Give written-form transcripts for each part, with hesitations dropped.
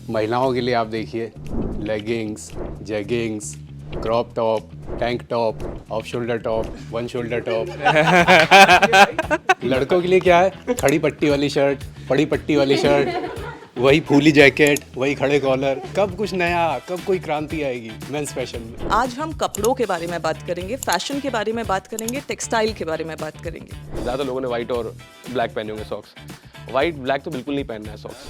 महिलाओं के लिए आप देखिए leggings, jeggings, crop top, tank top, off shoulder top, one shoulder top. लड़कों के लिए क्या है? खड़ी पट्टी वाली शर्ट, बड़ी पट्टी वाली शर्ट, वही फूली जैकेट, वही खड़े कॉलर। कब कुछ नया, कब कोई क्रांति आएगी मेंस फैशन में? आज हम कपड़ों के बारे में बात करेंगे, फैशन के बारे में बात करेंगे, टेक्सटाइल के बारे में बात करेंगे। ज़्यादातर लोगों ने वाइट और ब्लैक पहने होंगे सॉक्स। वाइट ब्लैक तो बिल्कुल नहीं पहनना है सॉक्स।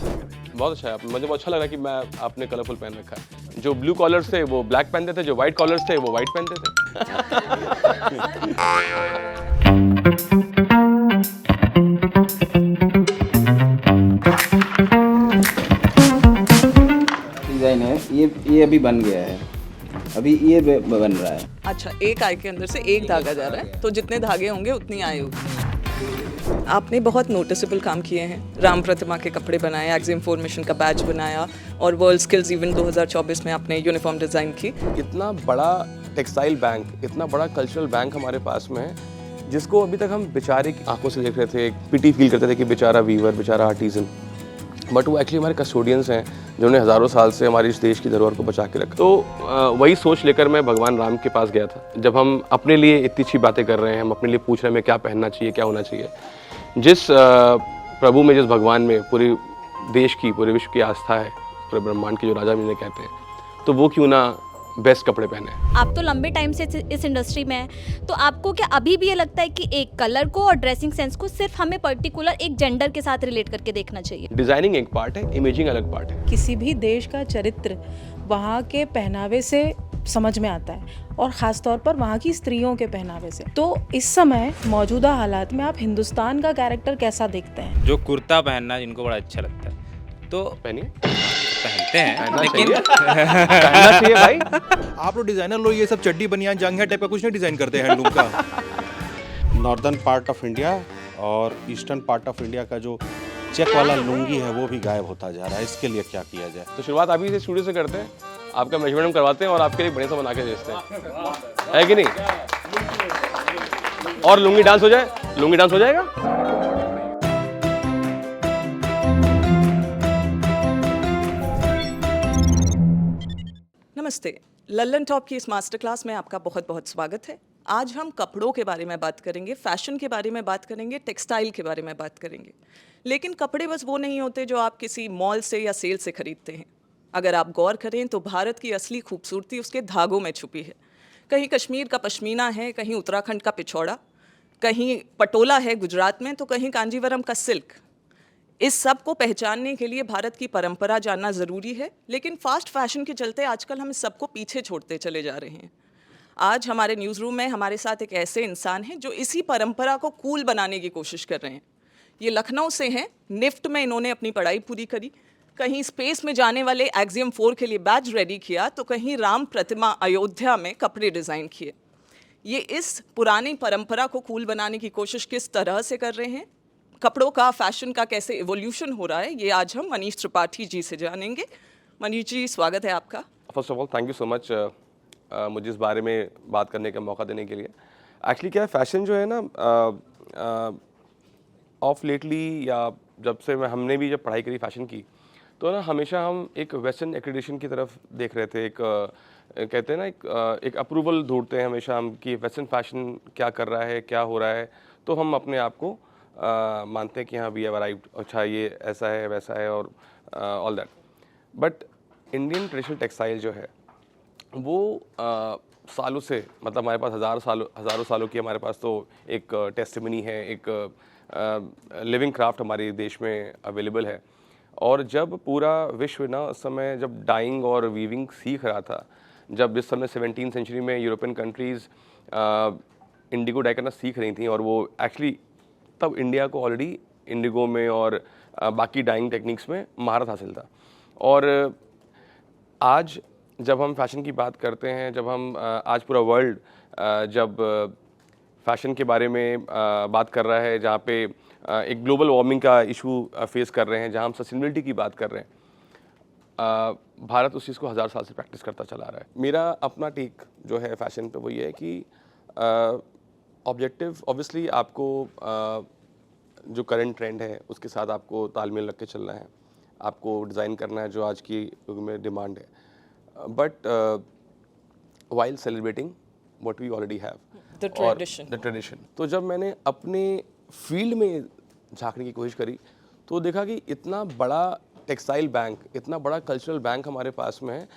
बहुत अच्छा है, मुझे बहुत अच्छा लगा कि मैं आपने कलरफुल पहन रखा है। जो ब्लू कॉलर्स थे वो ब्लैक पहनते थे, जो वाइट कॉलर्स थे वो वाइट पहनते थे। डिज़ाइन है ये अभी बन गया है, अभी ये बन रहा है। अच्छा, एक आई के अंदर से एक धागा जा रहा है, तो जितने धागे होंगे उतनी आई होगी। आपने बहुत नोटिसेबल काम किए हैं। राम प्रतिमा के कपड़े बनाए, एक्सियम फॉर्मेशन का बैच बनाया और वर्ल्ड स्किल्स इवेंट 2024 में आपने यूनिफॉर्म डिज़ाइन की। इतना बड़ा टेक्सटाइल बैंक, इतना बड़ा कल्चरल बैंक हमारे पास में है, जिसको अभी तक हम बेचारे की आंखों से देख रहे थे, पिटी फील करते थे कि बेचारा वीवर, बेचारा आर्टिजन, बट वो एक्चुअली हमारे कस्टोडियंस हैं जिन्होंने हज़ारों साल से हमारे इस देश की धरोहर को बचा के रखा। तो वही सोच लेकर मैं भगवान राम के पास गया था। जब हम अपने लिए इतनी अच्छी बातें कर रहे हैं, हम अपने लिए पूछ रहे हैं हमें क्या पहनना चाहिए, क्या होना चाहिए, जिस प्रभु में, जिस भगवान में पूरे देश की, पूरे विश्व की आस्था है, पूरे ब्रह्मांड के जो राजा जिन्हें कहते हैं, तो वो क्यों ना बेस्ट कपड़े पहने। आप तो लंबे टाइम से इस इंडस्ट्री में हैं, तो आपको क्या अभी भी ये लगता है कि एक कलर को और ड्रेसिंग सेंस को सिर्फ हमें पर्टिकुलर एक जेंडर के साथ रिलेट करके देखना चाहिए? डिजाइनिंग एक पार्ट है, इमेजिंग अलग पार्ट है। किसी भी देश का चरित्र वहाँ के पहनावे से समझ में आता है, और ख़ास तौर पर वहाँ की स्त्रियों के पहनावे से। तो इस समय मौजूदा हालात में आप हिंदुस्तान का कैरेक्टर कैसा देखते हैं? जो कुर्ता पहनना जिनको बड़ा अच्छा लगता है तो पहनिए, पहनते हैं, पहनना लेकिन पहनना चाहिए भाई। आप लोग डिजाइनर लोग ये सब चड्डी बनियान जांघिया टाइप का कुछ नहीं डिजाइन करते हैं हैंडलूम का। नॉर्दर्न पार्ट ऑफ इंडिया और ईस्टर्न पार्ट ऑफ इंडिया का जो चेक वाला लुंगी है वो भी गायब होता जा रहा है। इसके लिए क्या किया जाए? तो शुरुआत अभी से स्टूडियो से करते हैं, आपका मेजरमेंट करवाते हैं और आपके लिए बढ़िया सा बना के भेजते हैं, है कि नहीं? और लुंगी डांस हो जाए, लुंगी डांस हो जाएगा। नमस्ते, लल्लन टॉप की इस मास्टर क्लास में आपका बहुत बहुत स्वागत है। आज हम कपड़ों के बारे में बात करेंगे, फैशन के बारे में बात करेंगे, टेक्सटाइल के बारे में बात करेंगे। लेकिन कपड़े बस वो नहीं होते जो आप किसी मॉल से या सेल से खरीदते हैं। अगर आप गौर करें तो भारत की असली खूबसूरती उसके धागों में छुपी है। कहीं कश्मीर का पश्मीना है, कहीं उत्तराखंड का पिछौड़ा, कहीं पटोला है गुजरात में, तो कहीं कांजीवरम का सिल्क। इस सब को पहचानने के लिए भारत की परंपरा जानना ज़रूरी है, लेकिन फास्ट फैशन के चलते आजकल हम इस सबको पीछे छोड़ते चले जा रहे हैं। आज हमारे न्यूज़ रूम में हमारे साथ एक ऐसे इंसान हैं जो इसी परंपरा को कूल बनाने की कोशिश कर रहे हैं। ये लखनऊ से हैं, निफ्ट में इन्होंने अपनी पढ़ाई पूरी करी, कहीं स्पेस में जाने वाले एक्सियम 4 के लिए बैच रेडी किया, तो कहीं राम प्रतिमा अयोध्या में कपड़े डिज़ाइन किए। ये इस पुरानी परंपरा को कूल बनाने की कोशिश किस तरह से कर रहे हैं, कपड़ों का, फैशन का कैसे इवोल्यूशन हो रहा है, ये आज हम मनीष त्रिपाठी जी से जानेंगे। मनीष जी, स्वागत है आपका। First of all thank you so much मुझे इस बारे में बात करने का मौका देने के लिए। एक्चुअली क्या है, फैशन जो है ना, ऑफ लेटली या जब से हमने भी जब पढ़ाई करी फैशन की, तो ना हमेशा हम एक वेस्टर्न एक्रेडिशन की तरफ देख रहे थे। एक कहते हैं ना, एक अप्रूवल ढूंढते हैं हमेशा हम कि वेस्टर्न फैशन क्या कर रहा है, क्या हो रहा है, तो हम अपने आप को मानते हैं कि हाँ वी हैव अराइव्ड, अच्छा ये ऐसा है वैसा है और all that. But Indian traditional textile जो है वो सालों से, मतलब हमारे पास हज़ारों सालों की हमारे पास तो एक टेस्टिमनी है, एक लिविंग क्राफ्ट हमारे देश में अवेलेबल है। और जब पूरा विश्व ना उस समय जब डाइंग और वीविंग सीख रहा था, जब जिस समय 17वीं सेंचुरी में यूरोपियन कंट्रीज़ इंडिगो डाई करना सीख रही थी, और वो एक्चुअली तब इंडिया को ऑलरेडी इंडिगो में और बाकी डाइंग टेक्निक्स में महारत हासिल था। और आज जब हम फैशन की बात करते हैं, जब हम आज पूरा वर्ल्ड जब फैशन के बारे में बात कर रहा है, जहाँ पे एक ग्लोबल वार्मिंग का इशू फेस कर रहे हैं, जहाँ हम सस्टेनेबिलिटी की बात कर रहे हैं, भारत उस चीज़ को 1000 साल से प्रैक्टिस करता चला रहा है। मेरा अपना टेक जो है फैशन पे वो ये है कि ऑब्जेक्टिव ऑब्वियसली आपको जो करंट ट्रेंड है उसके साथ आपको तालमेल रख के चलना है। आपको डिज़ाइन करना है जो आज की युग में डिमांड है, but while celebrating what we already have, The tradition. The tradition. तो जब मैंने अपने फील्ड में झांकने की कोशिश करी तो देखा कि इतना बड़ा टेक्सटाइल बैंक, इतना बड़ा कल्चरल बैंक हमारे पास में है,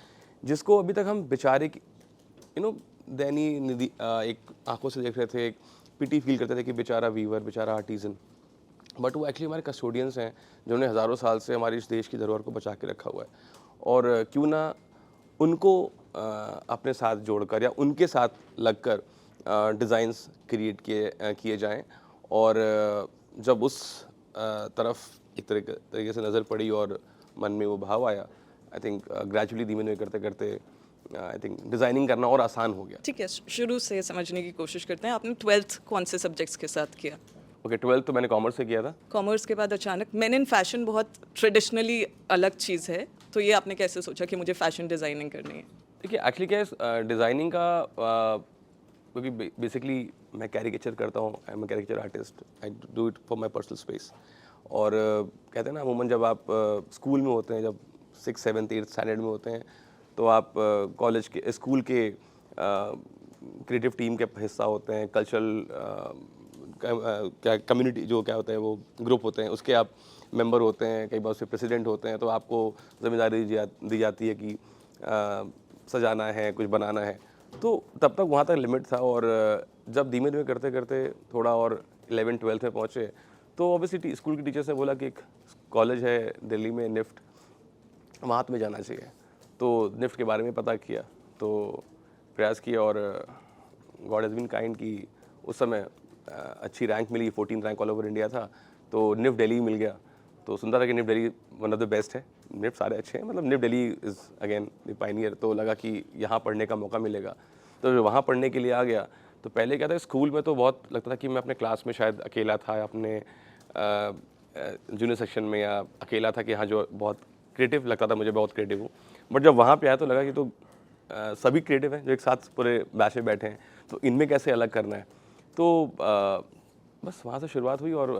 जिसको अभी तक हम बेचारे दयनीय निधि एक आंखों से देख रहे थे, एक पिटी फील करते थे कि बेचारा वीवर, बेचारा आर्टिजन, बट वो एक्चुअली हमारे कस्टोडियंस हैं जिन्होंने हज़ारों साल से हमारे इस देश की धरोहर को बचा के रखा हुआ है। और क्यों ना उनको अपने साथ जोड़कर या उनके साथ लगकर डिज़ाइंस क्रिएट किए जाएं। और जब उस तरफ एक तरीके से नज़र पड़ी और मन में वो भाव आया, आई थिंक ग्रेजुअली धीमे धीमे करते करते आई थिंक डिज़ाइनिंग करना और आसान हो गया। ठीक है, शुरू से समझने की कोशिश करते हैं। आपने 12th कौन से सब्जेक्ट्स के साथ किया? ओके, 12th तो मैंने कॉमर्स से किया था। कॉमर्स के बाद अचानक मेन इन फैशन बहुत ट्रेडिशनली अलग चीज़ है, तो ये आपने कैसे सोचा कि मुझे फैशन डिज़ाइनिंग करनी है? देखिए एक्चुअली क्या है डिज़ाइनिंग का, क्योंकि बेसिकली मैं कैरिकेचर करता हूँ, I am a caricature artist, I do it for my personal space. और कहते हैं ना अमूमन जब आप स्कूल में होते हैं, जब 6th 7th 8th स्टैंडर्ड में होते हैं, तो आप कॉलेज के स्कूल के क्रिएटिव टीम के हिस्सा होते हैं, कल्चरल क्या कम्युनिटी जो क्या होता है वो ग्रुप होते हैं, उसके आप मेंबर होते हैं, कई बार उसके प्रेसिडेंट होते हैं। तो आपको जिम्मेदारी दी जाती है कि सजाना है, कुछ बनाना है। तो तब तक वहाँ तक लिमिट था। और जब धीमे धीमे करते करते थोड़ा और 11th 12th में पहुँचे, तो ऑब्वियसली स्कूल के टीचर्स ने बोला कि एक कॉलेज है दिल्ली में निफ्ट, वहाँ तुम्हें जाना चाहिए। तो निफ्ट के बारे में पता किया, तो प्रयास किया, और गॉड हैज़ बीन काइंड कि उस समय अच्छी रैंक मिली, 14th rank all over India था, तो निफ्ट दिल्ली मिल गया। तो सुनता था कि NIFT Delhi one of the best है, निफ्ट सारे अच्छे हैं, मतलब NIFT Delhi is again the pioneer. तो लगा कि यहाँ पढ़ने का मौका मिलेगा, तो जो वहाँ पढ़ने के लिए आ गया। तो पहले क्या था, स्कूल में तो बहुत लगता था कि मैं अपने क्लास में शायद अकेला था, अपने जूनियर सेक्शन में, या अकेला था कि हाँ जो बहुत क्रिएटिव लगता था मुझे, बहुत क्रिएटिव हूँ। बट जब वहाँ पे आया तो लगा कि तो सभी क्रिएटिव हैं जो एक साथ पूरे बैच में बैठे हैं, तो इनमें कैसे अलग करना है। तो बस वहाँ से शुरुआत हुई, और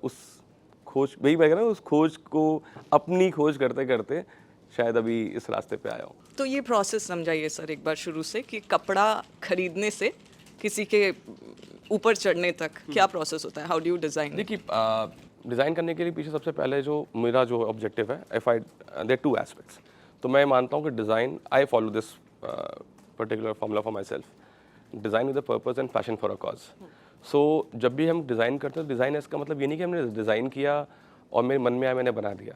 उस खोज, वही मैं कह रहा हूँ, उस खोज को अपनी खोज करते करते शायद अभी इस रास्ते पे आया हूँ। तो ये प्रोसेस समझाइए सर एक बार शुरू से, कि कपड़ा खरीदने से किसी के ऊपर चढ़ने तक क्या प्रोसेस होता है, हाउ डू यू डिज़ाइन? देखिए डिज़ाइन करने के लिए पीछे सबसे पहले जो मेरा जो ऑब्जेक्टिव है, इफ आई देयर 2 एस्पेक्ट्स। तो मैं मानता हूँ कि design, I follow this particular formula for my self, design with a purpose and passion for a cause. So जब भी हम डिज़ाइन करते हैं, डिज़ाइन इसका मतलब ये नहीं कि हमने डिज़ाइन किया और मेरे मन में आया मैंने बना दिया।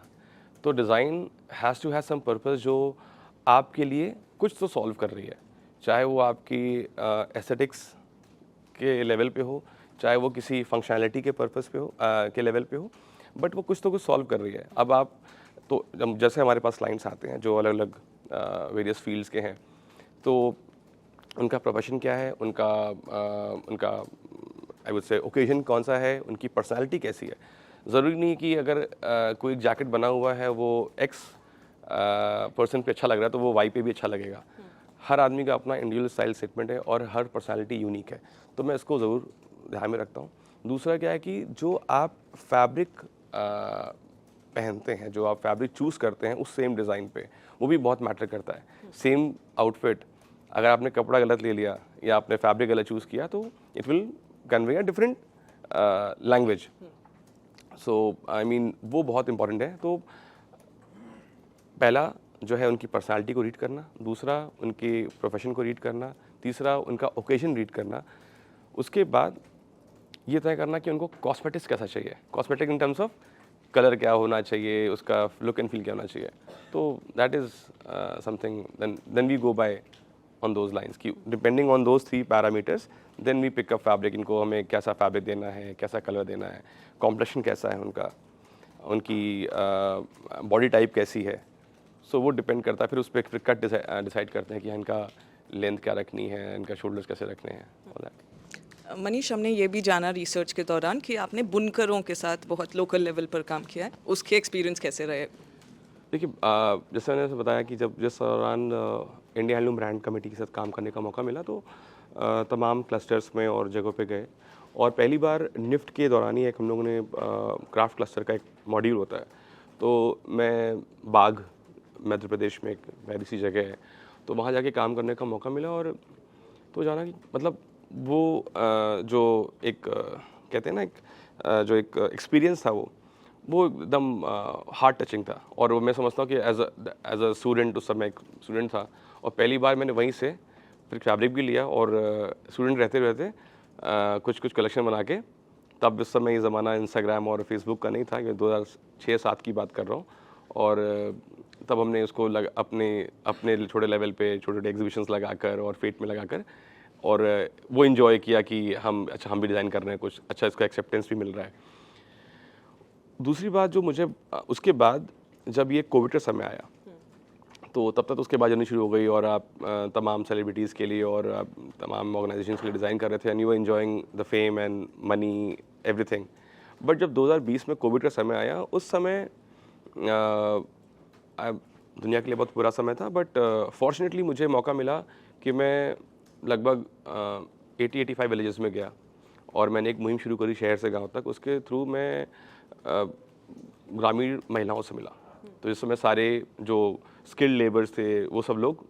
तो design has to have some purpose जो आपके लिए कुछ तो सॉल्व कर रही है, चाहे वो आपकी एस्थेटिक्स के लेवल पे हो, चाहे वो किसी फंक्शनैलिटी के पर्पस पे हो, के लेवल पे हो, बट वो कुछ तो कुछ सॉल्व कर रही है। अब आप तो जैसे हमारे पास क्लाइंट्स आते हैं जो अलग अलग वेरियस फील्ड्स के हैं, तो उनका प्रोफेशन क्या है, उनका आई वुड से ओकेजन कौन सा है, उनकी पर्सनालिटी कैसी है। ज़रूरी नहीं कि अगर कोई जैकेट बना हुआ है वो एक्स पर्सन पे अच्छा लग रहा है तो वो वाई पे भी अच्छा लगेगा। हर आदमी का अपना इंडिविजुअल स्टाइल स्टेटमेंट है और हर पर्सनालिटी यूनिक है, तो मैं इसको ज़रूर ध्यान में रखता हूँ। दूसरा क्या है कि जो आप फैब्रिक पहनते हैं, जो आप फैब्रिक चूज़ करते हैं उस सेम डिज़ाइन पे, वो भी बहुत मैटर करता है। सेम आउटफिट, अगर आपने कपड़ा गलत ले लिया या आपने फैब्रिक गलत चूज़ किया तो it will convey a different language. So I mean वो बहुत इंपॉर्टेंट है। तो पहला जो है उनकी पर्सनालिटी को रीड करना, दूसरा उनके प्रोफेशन को रीड करना, तीसरा उनका ओकेजन रीड करना। उसके बाद ये तय करना कि उनको कॉस्मेटिक्स कैसा चाहिए, cosmetic in terms of colour क्या होना चाहिए, उसका लुक एंड फील क्या होना चाहिए। तो that is something then we go by on those lines कि depending on those 3 parameters then we pick up fabric. इनको हमें कैसा फैब्रिक देना है, कैसा कलर देना है, कॉम्प्लेक्शन कैसा है उनका, उनकी बॉडी टाइप कैसी है। सो वो डिपेंड करता है, फिर उस पर कट डिसाइड करते हैं कि इनका लेंथ क्या रखनी है, इनका शोल्डर्स कैसे रखने हैं। मनीष, हमने ये भी जाना रिसर्च के दौरान कि आपने बुनकरों के साथ बहुत लोकल लेवल पर काम किया है, उसके एक्सपीरियंस कैसे रहे? देखिए जैसे मैंने बताया कि जब जिस दौरान इंडिया हैंडलूम ब्रांड कमेटी के साथ काम करने का मौका मिला तो तमाम क्लस्टर्स में और जगहों पे गए, और पहली बार निफ्ट के दौरान ही एक हम लोगों ने क्राफ्ट क्लस्टर का एक मॉड्यूल होता है तो मैं बाग मध्य प्रदेश में एक प्यारी सी जगह है, तो वहाँ जाके काम करने का मौका मिला। और तो जाना कि मतलब वो जो एक कहते हैं ना जो एक एक्सपीरियंस था वो एकदम हार्ट टचिंग था। और वो मैं समझता हूँ कि एज अ स्टूडेंट, उस समय एक स्टूडेंट था और पहली बार मैंने वहीं से फिर फैब्रिक भी लिया और स्टूडेंट रहते रहते कुछ कलेक्शन बना के, तब उस समय ये ज़माना इंस्टाग्राम और फेसबुक का नहीं था, ये 2006-07 की बात कर रहा हूँ। और तब हमने उसको अपने छोटे लेवल पे छोटे छोटे एग्जीबिशंस लगाकर और फेट में लगाकर और वो इन्जॉय किया कि हम भी डिज़ाइन कर रहे हैं कुछ अच्छा, इसका एक्सेप्टेंस भी मिल रहा है। दूसरी बात जो मुझे उसके बाद जब ये कोविड का समय आया, तो तब तक उसके बाद जर्नी शुरू हो गई और आप तमाम सेलिब्रिटीज़ के लिए और आप तमाम ऑर्गेनाइजेशंस के लिए डिज़ाइन कर रहे थे and you were enjoying the fame and money everything. But जब 2020 में कोविड का समय आया, उस समय दुनिया के लिए बहुत बुरा समय था, बट फॉर्चुनेटली मुझे मौका मिला कि मैं लगभग 80-85 विलेजेस में गया और मैंने एक मुहिम शुरू करी शहर से गांव तक। उसके थ्रू मैं ग्रामीण महिलाओं से मिला, तो इस समय सारे जो स्किल्ड लेबर्स थे वो सब लोग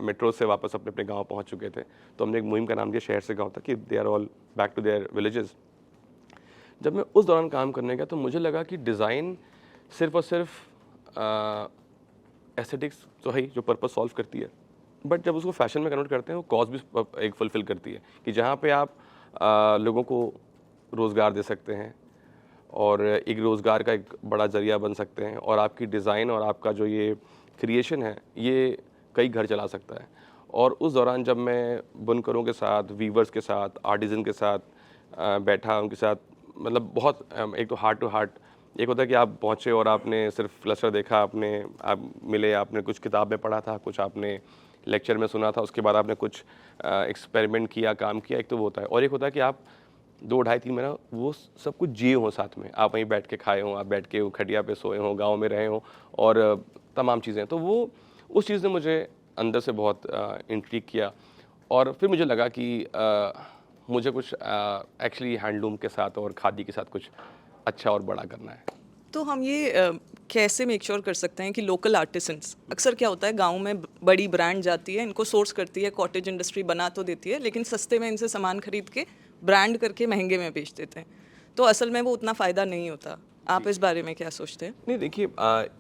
मेट्रो से वापस अपने अपने गांव पहुंच चुके थे। तो हमने एक मुहिम का नाम दिया शहर से गांव तक कि they are all back to their villages. जब मैं उस दौरान काम करने गया तो मुझे लगा कि डिज़ाइन सिर्फ और सिर्फ एस्थेटिक्स तो है ही जो पर्पस सॉल्व करती है, बट जब उसको फैशन में कन्वर्ट करते हैं वो कॉज भी एक फुलफिल करती है कि जहाँ पे आप लोगों को रोज़गार दे सकते हैं और एक रोज़गार का एक बड़ा ज़रिया बन सकते हैं और आपकी डिज़ाइन और आपका जो ये क्रिएशन है ये कई घर चला सकता है। और उस दौरान जब मैं बुनकरों के साथ, वीवर्स के साथ, आर्टिज़न के साथ बैठा, उनके साथ मतलब बहुत एक तो हार्ट टू हार्ट, एक होता है कि आप पहुँचे और आपने सिर्फ क्लस्टर देखा, आप मिले, आपने कुछ किताब में पढ़ा था, कुछ आपने लेक्चर में सुना था, उसके बाद आपने कुछ एक्सपेरिमेंट किया, काम किया, एक तो वो होता है। और एक होता है कि आप 2, 2.5-3 महीना वो सब कुछ जिए हों साथ में, आप वहीं बैठ के खाए हों, आप बैठ के खटिया पे सोए हों, गांव में रहे हों और तमाम चीज़ें। तो वो उस चीज़ ने मुझे अंदर से बहुत इंट्रिग किया और फिर मुझे लगा कि मुझे कुछ एक्चुअली हैंडलूम के साथ और खादी के साथ कुछ अच्छा और बड़ा करना है। तो हम ये कैसे मेक श्योर कर सकते हैं कि लोकल आर्टिसंस, अक्सर क्या होता है गांव में बड़ी ब्रांड जाती है, इनको सोर्स करती है, कॉटेज इंडस्ट्री बना तो देती है, लेकिन सस्ते में इनसे सामान खरीद के ब्रांड करके महंगे में बेच देते हैं, तो असल में वो उतना फ़ायदा नहीं होता। आप इस बारे में क्या सोचते हैं? नहीं देखिए,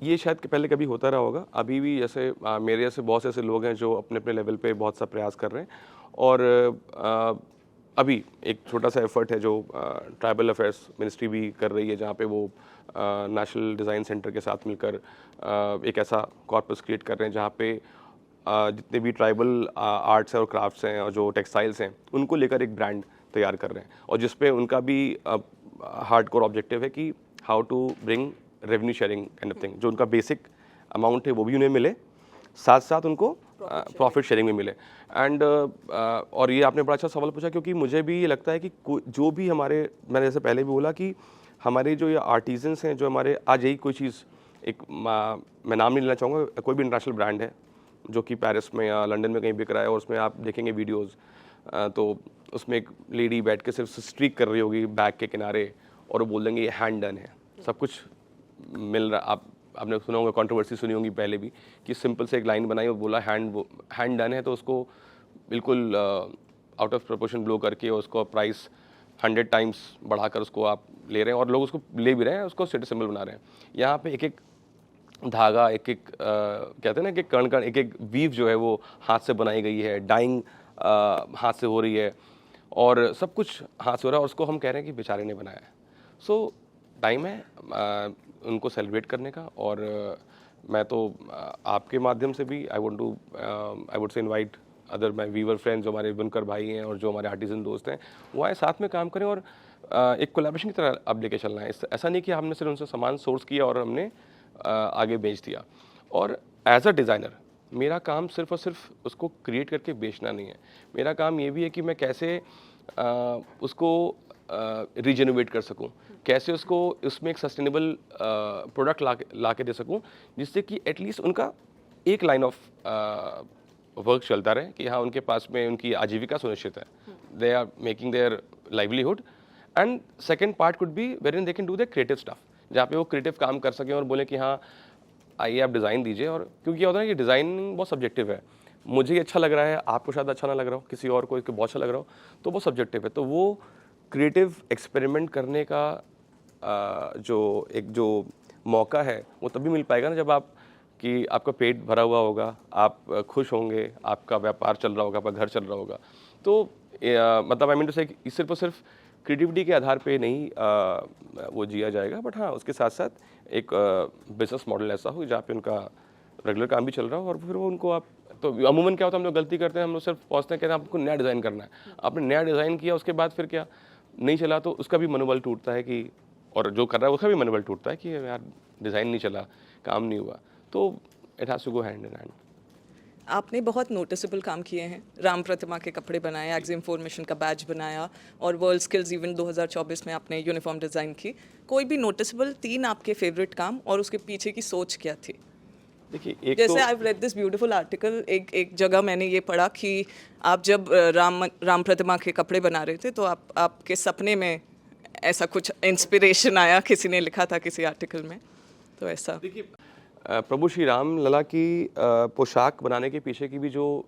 ये शायद पहले कभी होता रहा होगा, अभी भी जैसे मेरे जैसे बहुत से ऐसे लोग हैं जो अपने अपने लेवल पे बहुत सा प्रयास कर रहे हैं। और अभी एक छोटा सा एफर्ट है जो ट्राइबल अफेयर्स मिनिस्ट्री भी कर रही है, जहाँ पे वो नेशनल डिज़ाइन सेंटर के साथ मिलकर एक ऐसा कॉर्पस क्रिएट कर रहे हैं जहाँ पे जितने भी ट्राइबल आर्ट्स हैं और क्राफ्ट्स हैं और जो टेक्सटाइल्स हैं उनको लेकर एक ब्रांड तैयार कर रहे हैं और जिसपे उनका भी हार्डकोर ऑब्जेक्टिव है कि how to bring revenue sharing kind of thing. जो उनका बेसिक अमाउंट है वो भी उन्हें मिले, साथ साथ उनको प्रॉफिट शेयरिंग में मिले। एंड और ये आपने बड़ा अच्छा सवाल पूछा, क्योंकि मुझे भी ये लगता है कि जो भी हमारे, मैंने जैसे पहले भी बोला कि हमारे जो ये आर्टिजन्स हैं, जो हमारे आज यही कोई चीज़ एक मैं नाम नहीं लेना चाहूँगा, कोई भी इंटरनेशनल ब्रांड है जो कि पेरिस में या लंदन में कहीं बिक रहा है और उसमें आप देखेंगे वीडियोज़, तो उसमें एक लेडी बैठ के सिर्फ स्ट्रीक कर रही होगी बैग के किनारे और वो बोल देंगे ये हैंड डन है, सब कुछ मिल रहा। आपने सुना होगा, कंट्रोवर्सी सुनी होगी पहले भी, कि सिंपल से एक लाइन बनाई और बोला हैंड डन है, तो उसको बिल्कुल आउट ऑफ प्रोपोर्शन ब्लो करके उसको प्राइस 100 टाइम्स बढ़ाकर उसको आप ले रहे हैं और लोग उसको ले भी रहे हैं, उसको स्टेटस सिंबल बना रहे हैं। यहाँ पे एक एक धागा, एक एक कहते हैं ना कि कण कण, एक एक वीव जो है वो हाथ से बनाई गई है, डाइंग हाथ से हो रही है और सब कुछ हाथ से हो रहा है और उसको हम कह रहे हैं कि बेचारे ने बनाया है। सो टाइम है उनको सेलिब्रेट करने का। और मैं तो आपके माध्यम से भी I would say invite other my weaver friends, जो हमारे बुनकर भाई हैं और जो हमारे आर्टिजन दोस्त हैं, वो आए साथ में काम करें और एक कोलैबोरेशन की तरह अब लेके चलना है। ऐसा नहीं कि हमने सिर्फ उनसे सामान सोर्स किया और हमने आगे बेच दिया। और एज अ डिज़ाइनर मेरा काम सिर्फ और सिर्फ उसको क्रिएट करके बेचना नहीं है, मेरा काम ये भी है कि मैं कैसे उसको रीजेनरेट कर सकूं, कैसे उसको उसमें एक सस्टेनेबल प्रोडक्ट ला के दे सकूं, जिससे कि एटलीस्ट उनका एक लाइन ऑफ वर्क चलता रहे कि हाँ उनके पास में उनकी आजीविका सुनिश्चित है, they are making their livelihood. And second part could be wherein they can do the creative stuff, जहाँ पे वो क्रिएटिव काम कर सकें और बोले कि हाँ आइए आप डिज़ाइन दीजिए। और क्योंकि क्या होता है ना कि डिज़ाइनिंग बहुत सब्जेक्टिव है, मुझे ये अच्छा लग रहा है, आपको शायद अच्छा ना लग रहा हो, किसी और को इसके बहुत अच्छा लग रहा हो, तो वो सब्जेक्टिव है। तो वो क्रिएटिव एक्सपेरिमेंट करने का जो मौका है वो तभी मिल पाएगा ना जब आप कि आपका पेट भरा हुआ होगा, आप खुश होंगे, आपका व्यापार चल रहा होगा, आपका घर चल रहा होगा। तो मतलब आई मीन टू से सिर्फ और सिर्फ क्रिएटिविटी के आधार पे नहीं वो जिया जाएगा, बट हाँ उसके साथ साथ एक बिजनेस मॉडल ऐसा हो जहाँ पे उनका रेगुलर काम भी चल रहा हो और फिर वो उनको आप तो अमूमन क्या होता है हम लोग गलती करते हैं, हम लोग सिर्फ पहुँचते हैं कहते हैं आपको नया डिज़ाइन करना है, आपने नया डिज़ाइन किया उसके बाद फिर क्या नहीं चला तो उसका भी मनोबल टूटता है कि, और जो कर रहा है उसका भी मनोबल टूटता है कि यार डिज़ाइन नहीं चला, काम नहीं हुआ। तो it has to go hand in hand. आपने बहुत नोटिसेबल काम किए हैं, राम प्रतिमा के कपड़े बनाए, एग्जिम फॉर्मेशन का बैच बनाया और वर्ल्ड स्किल्स इवेंट 2024 में आपने यूनिफॉर्म डिज़ाइन की। कोई भी नोटिसेबल 3 आपके फेवरेट काम और उसके पीछे की सोच क्या थी? देखिए एक जैसे तो I read this beautiful article, एक जगह मैंने ये पढ़ा कि आप जब राम प्रतिमा के कपड़े बना रहे थे तो आपके सपने में ऐसा कुछ इंस्पिरेशन आया, किसी ने लिखा था किसी आर्टिकल में, तो ऐसा। देखिए प्रभु श्री राम लला की पोशाक बनाने के पीछे की भी जो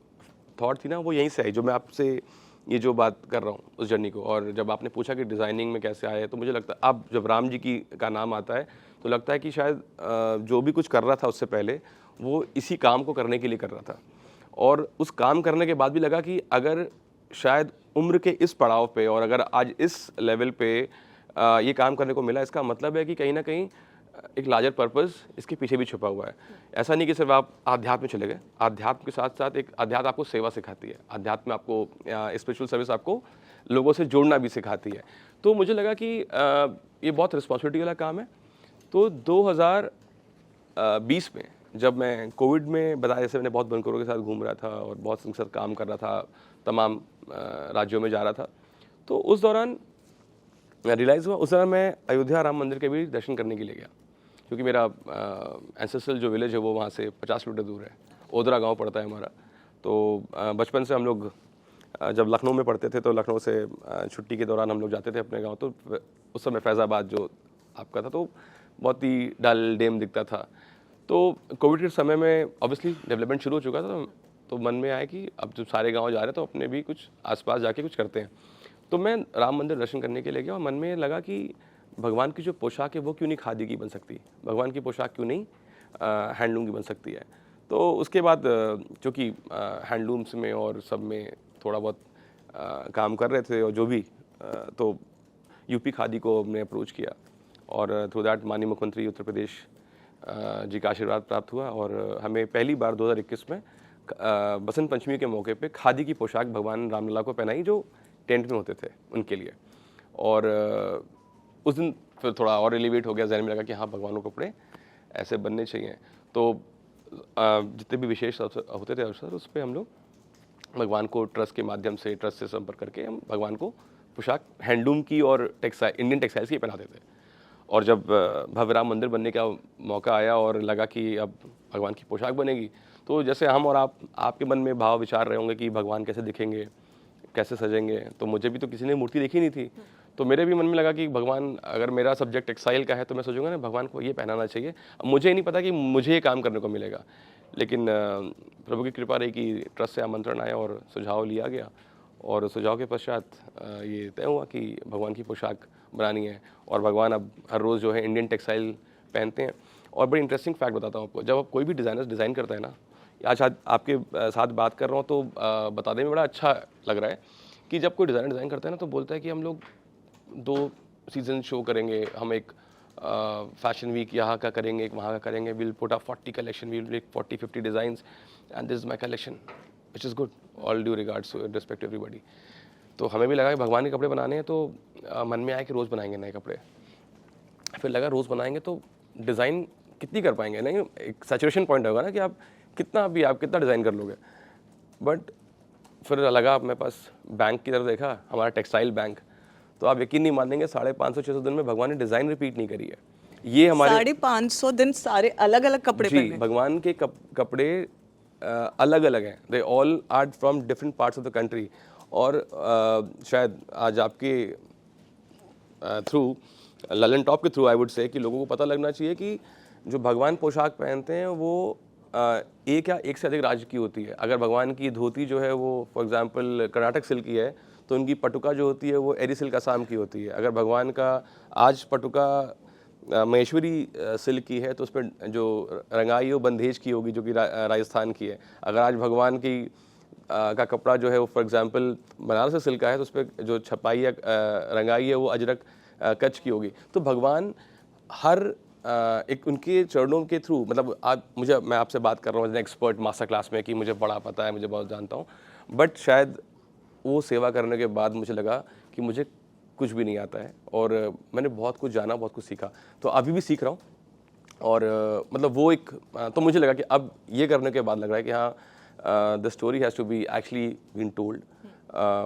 थॉट थी ना वो यहीं से आई, जो मैं आपसे ये जो बात कर रहा हूँ उस जर्नी को। और जब आपने पूछा कि डिज़ाइनिंग में कैसे आए, तो मुझे लगता है अब जब राम जी का नाम आता है तो लगता है कि शायद जो भी कुछ कर रहा था उससे पहले वो इसी काम को करने के लिए कर रहा था। और उस काम करने के बाद भी लगा कि अगर शायद उम्र के इस पड़ाव पे और अगर आज इस लेवल पे ये काम करने को मिला, इसका मतलब है कि कहीं ना कहीं एक लार्जर पर्पस इसके पीछे भी छुपा हुआ है। ऐसा नहीं कि सिर्फ आप आध्यात्म में चले गए, आध्यात्म के साथ साथ एक आध्यात्म आपको सेवा सिखाती है, आध्यात्म में आपको स्पिरिचुअल सर्विस आपको लोगों से जोड़ना भी सिखाती है। तो मुझे लगा कि ये बहुत रिस्पॉन्सिबिलिटी वाला काम है। तो 2020 में जब मैं कोविड में बताया, जैसे मैंने बहुत बनकरों के साथ घूम रहा था और बहुत उनके साथ काम कर रहा था, तमाम राज्यों में जा रहा था, तो उस दौरान रियलाइज़ हुआ, उस दौरान मैं अयोध्या राम मंदिर के भी दर्शन करने के लिए गया, क्योंकि मेरा एंसेस्ट्रल जो विलेज है वो वहाँ से 50 किलोमीटर दूर है, ओदरा गांव पड़ता है हमारा। तो बचपन से हम लोग जब लखनऊ में पढ़ते थे तो लखनऊ से छुट्टी के दौरान हम लोग जाते थे अपने गांव। तो उस समय फैज़ाबाद जो आपका था तो बहुत ही डल डैम दिखता था। तो कोविड के समय में ऑब्वियसली डेवलपमेंट शुरू हो चुका था, तो मन में आया कि अब जब सारे गाँव जा रहे हैं तो अपने भी कुछ आसपास जाके कुछ करते हैं। तो मैं राम मंदिर दर्शन करने के लिए गया और मन में लगा कि भगवान की जो पोशाक है वो क्यों नहीं खादी की बन सकती, भगवान की पोशाक क्यों नहीं हैंडलूम की बन सकती है। तो उसके बाद चूँकि हैंडलूम्स में और सब में थोड़ा बहुत काम कर रहे थे और जो भी तो यूपी खादी को हमने अप्रोच किया और थ्रू दैट माननीय मुख्यमंत्री उत्तर प्रदेश जी का आशीर्वाद प्राप्त हुआ और हमें पहली बार 2021 में बसंत पंचमी के मौके पे खादी की पोशाक भगवान रामलला को पहनाई जो टेंट में होते थे उनके लिए। और उस दिन फिर थोड़ा और एलिवेट हो गया, जहन में लगा कि हाँ भगवान को कपड़े ऐसे बनने चाहिए। तो जितने भी विशेष होते थे अवसर उस पर हम लोग भगवान को ट्रस्ट के माध्यम से, ट्रस्ट से संपर्क करके हम भगवान को पोशाक हैंडलूम की और टेक्सटाइल, इंडियन टेक्सटाइल्स की पहनाते थे। और जब भव्य राम मंदिर बनने का मौका आया और लगा कि अब भगवान की पोशाक बनेगी, तो जैसे हम और आपके मन में भाव विचार रहे होंगे कि भगवान कैसे दिखेंगे, कैसे सजेंगे, तो मुझे भी तो किसी ने मूर्ति देखी नहीं थी। तो मेरे भी मन में लगा कि भगवान, अगर मेरा सब्जेक्ट टेक्सटाइल का है तो मैं सोचूंगा ना भगवान को ये पहनाना चाहिए। अब मुझे नहीं पता कि मुझे ये काम करने को मिलेगा, लेकिन प्रभु की कृपा रही कि ट्रस्ट से आमंत्रण आया और सुझाव लिया गया और सुझाव के पश्चात ये तय हुआ कि भगवान की पोशाक बनानी है। और भगवान अब हर रोज़ जो है इंडियन टेक्सटाइल पहनते हैं। और बड़ी इंटरेस्टिंग फैक्ट बताता हूँ आपको, जब आप कोई भी डिज़ाइनर डिज़ाइन करता है ना, आज आपके साथ बात कर रहा हूँ तो बताने में बड़ा अच्छा लग रहा है कि जब कोई डिज़ाइनर डिज़ाइन करता है ना तो बोलता है कि हम लोग 2 सीजन शो करेंगे, हम एक फैशन वीक यहाँ का करेंगे, एक वहाँ का करेंगे, will put up 40 collection, will make 40-50 designs and this is my collection, which is good, all due regards to respect everybody. तो हमें भी लगा कि भगवान के कपड़े बनाने हैं, तो मन में आया कि रोज़ बनाएंगे नए कपड़े। फिर लगा रोज़ बनाएंगे तो डिज़ाइन कितनी कर पाएंगे, नहीं एक सैचुरेशन पॉइंट होगा ना कि आप कितना डिज़ाइन कर लोगे। बट फिर लगा मेरे पास बैंक की तरफ देखा, हमारा टेक्सटाइल बैंक, तो आप यकीन नहीं मानेंगे 550-600 दिन में भगवान ने डिज़ाइन रिपीट नहीं करी है। ये हमारे 550 दिन सारे अलग अलग कपड़े जी, पहने। भगवान के कपड़े अलग अलग हैं, they all are from different parts of the country. और शायद आज आपके थ्रू ललन टॉप के थ्रू आई वुड से कि लोगों को पता लगना चाहिए कि जो भगवान पोशाक पहनते हैं वो एक या एक से अधिक राज्य की होती है। अगर भगवान की धोती जो है वो फॉर एग्जांपल कर्नाटक सिल्क की है तो उनकी पटुका जो होती है वो एरी सिल्क असम की होती है। अगर भगवान का आज पटुका महेश्वरी सिल्क की है तो उस पर जो रंगाई है वो बंदेज की होगी जो कि राजस्थान की है। अगर आज भगवान की का कपड़ा जो है वो फॉर एग्जांपल बनारस सिल्क का है तो उस पर जो छपाई या रंगाई है वो अजरक कच्छ की होगी। तो भगवान हर एक उनके चरणों के थ्रू, मतलब मैं आपसे बात कर रहा हूँ as an expert master class में कि मुझे बड़ा पता है, मुझे बहुत जानता हूँ, बट शायद वो सेवा करने के बाद मुझे लगा कि मुझे कुछ भी नहीं आता है और मैंने बहुत कुछ जाना, बहुत कुछ सीखा, तो अभी भी सीख रहा हूँ। और मतलब वो एक तो मुझे लगा कि अब ये करने के बाद लग रहा है कि हाँ the story has to be actually been told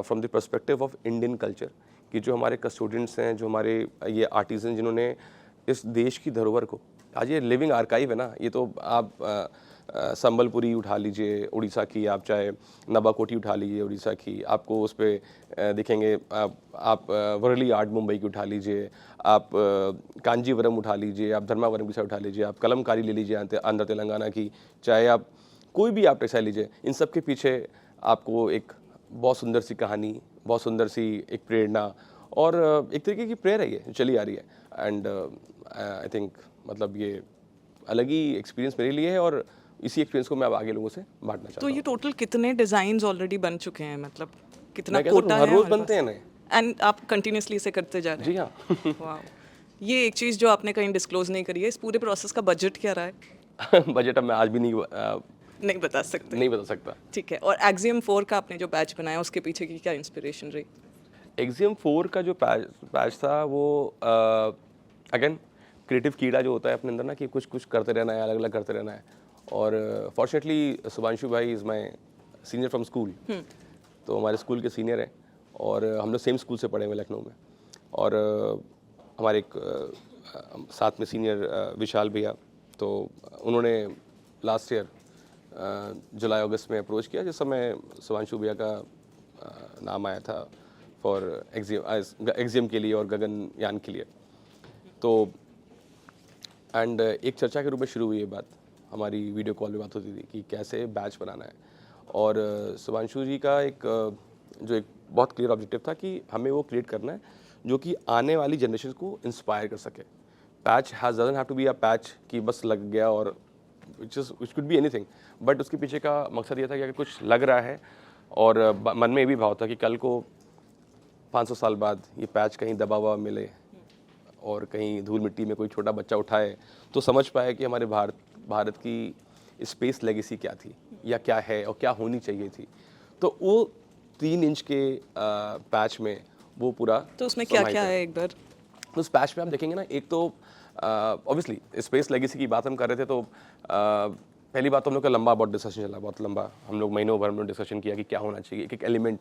from the perspective of Indian culture, कि जो हमारे कस्टोडियंस हैं, जो हमारे ये आर्टिजन जिन्होंने इस देश की धरोहर को, आज ये लिविंग आर्काइव है ना, ये तो आप संबलपुरी उठा लीजिए उड़ीसा की, आप चाहे नबाकोटी उठा लीजिए उड़ीसा की, आपको उस पर दिखेंगे, आप वर्ली आर्ट मुंबई की उठा लीजिए, आप कांजीवरम उठा लीजिए, आप धर्मावरम की साइड उठा लीजिए, आप कलमकारी ले लीजिए आंध्र तेलंगाना की, चाहे आप कोई भी आप टेक्सटाइल लीजिए, इन सब के पीछे आपको एक बहुत सुंदर सी कहानी, बहुत सुंदर सी एक प्रेरणा और एक तरीके की प्रेयर है ये चली आ रही है। एंड आई थिंक मतलब ये अलग ही एक्सपीरियंस मेरे लिए है और इसी एक्सपीरियंस को मैं अब आगे लोगों से बांटना चाहता तो हूँ। ये टोटल कितने डिजाइन्स ऑलरेडी बन चुके हैं, मतलब कितना मैं कहता हूँ, कोटा हर है रोज हमारे बनते हैं पास? नए। एंड आप कंटिन्यूसली इसे करते जा रहे जी हैं? हाँ। वाह, ये एक चीज़ जो आपने कहीं डिस्क्लोज नहीं करी है, इस पूरे प्रोसेस का बजट क्या रहा है? बजट अब मैं आज भी नहीं बता सकते? नहीं बता सकता। ठीक है। और एक्सियम 4 का आपने जो बैच बनाया उसके पीछे की क्या इंस्पिरेशन रही? एक्सियम 4 का जो पैच था वो अगेन क्रिएटिव कीड़ा जो होता है अपने अंदर ना, कि कुछ कुछ करते रहना है, अलग अलग करते रहना है। और फॉर्चुनेटली शुभांशु भाई is my senior from school, तो हमारे स्कूल के सीनियर हैं और हम लोग सेम स्कूल से पढ़े हुए लखनऊ में। और हमारे एक साथ में सीनियर विशाल भैया, तो उन्होंने लास्ट ईयर जुलाई अगस्त में अप्रोच किया जिस समय शुभांशु भैया का नाम आया था फॉर एक्सियम के लिए और गगनयान के लिए। तो एंड एक चर्चा के रूप में शुरू हुई ये बात, हमारी वीडियो कॉल में बात होती थी कि कैसे बैच बनाना है। और शुभांशु जी का एक जो एक बहुत क्लियर ऑब्जेक्टिव था कि हमें वो क्रिएट करना है जो कि आने वाली जनरेशन को इंस्पायर कर सके। Patch doesn't have to be a patch कि बस लग गया और which could be anything, but उसके पीछे का मकसद ये था कि अगर कुछ लग रहा है और मन में ये भी भाव था कि कल को 500 साल बाद ये पैच कहीं दबा हुआ मिले और कहीं धूल मिट्टी में कोई छोटा बच्चा उठाए तो समझ पाए कि हमारे भारत की स्पेस लेगेसी क्या थी या क्या है और क्या होनी चाहिए थी। तो वो 3 इंच के पैच में वो पूरा, तो उसमें क्या क्या है एक बार? उस पैच में आप देखेंगे ना, एक तो ऑब्वियसली स्पेस लेगेसी की बात हम कर रहे थे, तो पहली बात तो हम लोग का लंबा बहुत डिस्कशन चला, बहुत लंबा, हम लोग महीनों भर में डिस्कशन किया कि क्या होना चाहिए, एक एलिमेंट।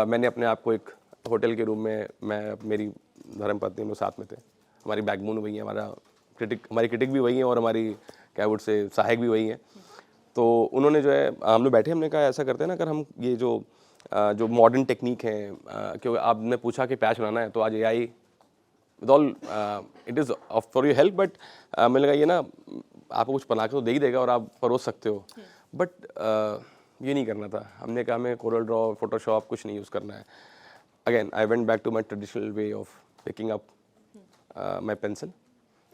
मैंने अपने आप को एक होटल के रूम में, मैं मेरी धर्मपत्नी हम लोग साथ में थे, हमारी बैकबोन वही है, हमारी क्रिटिक भी वही है और हमारी क्या वुड से सहायक भी वही है। तो उन्होंने जो है, हम लोग बैठे, हमने कहा ऐसा करते हैं ना, अगर हम ये जो मॉडर्न टेक्निक है, क्योंकि आपने पूछा कि पैच बनाना है तो आज AI with all it is for your help, but मैंने कहा ये ना आपको कुछ बना के तो दे ही देगा और आप परोस सकते हो, बट ये नहीं करना था। हमने कहा हमें कोरल ड्रॉ, फोटोशॉप कुछ नहीं यूज़ करना है। Again I went back to my traditional way of picking up my pencil,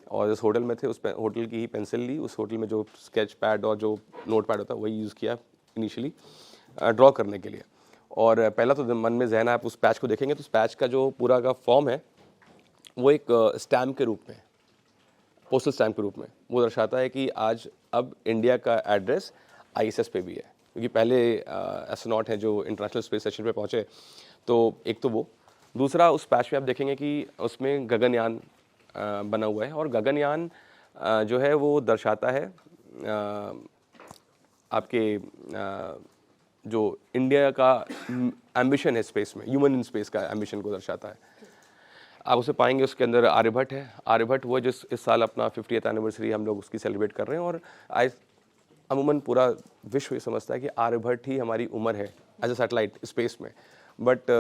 और जिस होटल में थे उस होटल की ही पेंसिल ली, उस होटल में जो स्केच पैड और जो नोट पैड होता है वही यूज़ किया इनिशियली ड्रॉ करने के लिए। और पहला तो मन में जहन, आप उस पैच को देखेंगे तो उस पैच का जो पूरा का फॉर्म है वो एक स्टैम्प के रूप में, पोस्टल स्टैम्प के रूप में वो दर्शाता है कि आज अब इंडिया का एड्रेस ISS पे भी है, क्योंकि पहले एस्ट्रोनॉट हैं जो इंटरनेशनल स्पेस स्टेशन पे पहुँचे। तो एक तो वो, दूसरा उस पैच में आप देखेंगे कि उसमें गगनयान बना हुआ है, और गगनयान जो है वो दर्शाता है आपके जो इंडिया का एम्बिशन है स्पेस में, ह्यूमन इन स्पेस का एम्बिशन को दर्शाता है। आप उसे पाएंगे, उसके अंदर आर्यभट्ट है। आर्यभट्ट वो जिस इस साल अपना 50th एनिवर्सरी हम लोग उसकी सेलिब्रेट कर रहे हैं, और अमूमन पूरा विश्व ये समझता है कि आर्यभट्ट ही हमारी उम्र है एज ए सैटेलाइट स्पेस में। बट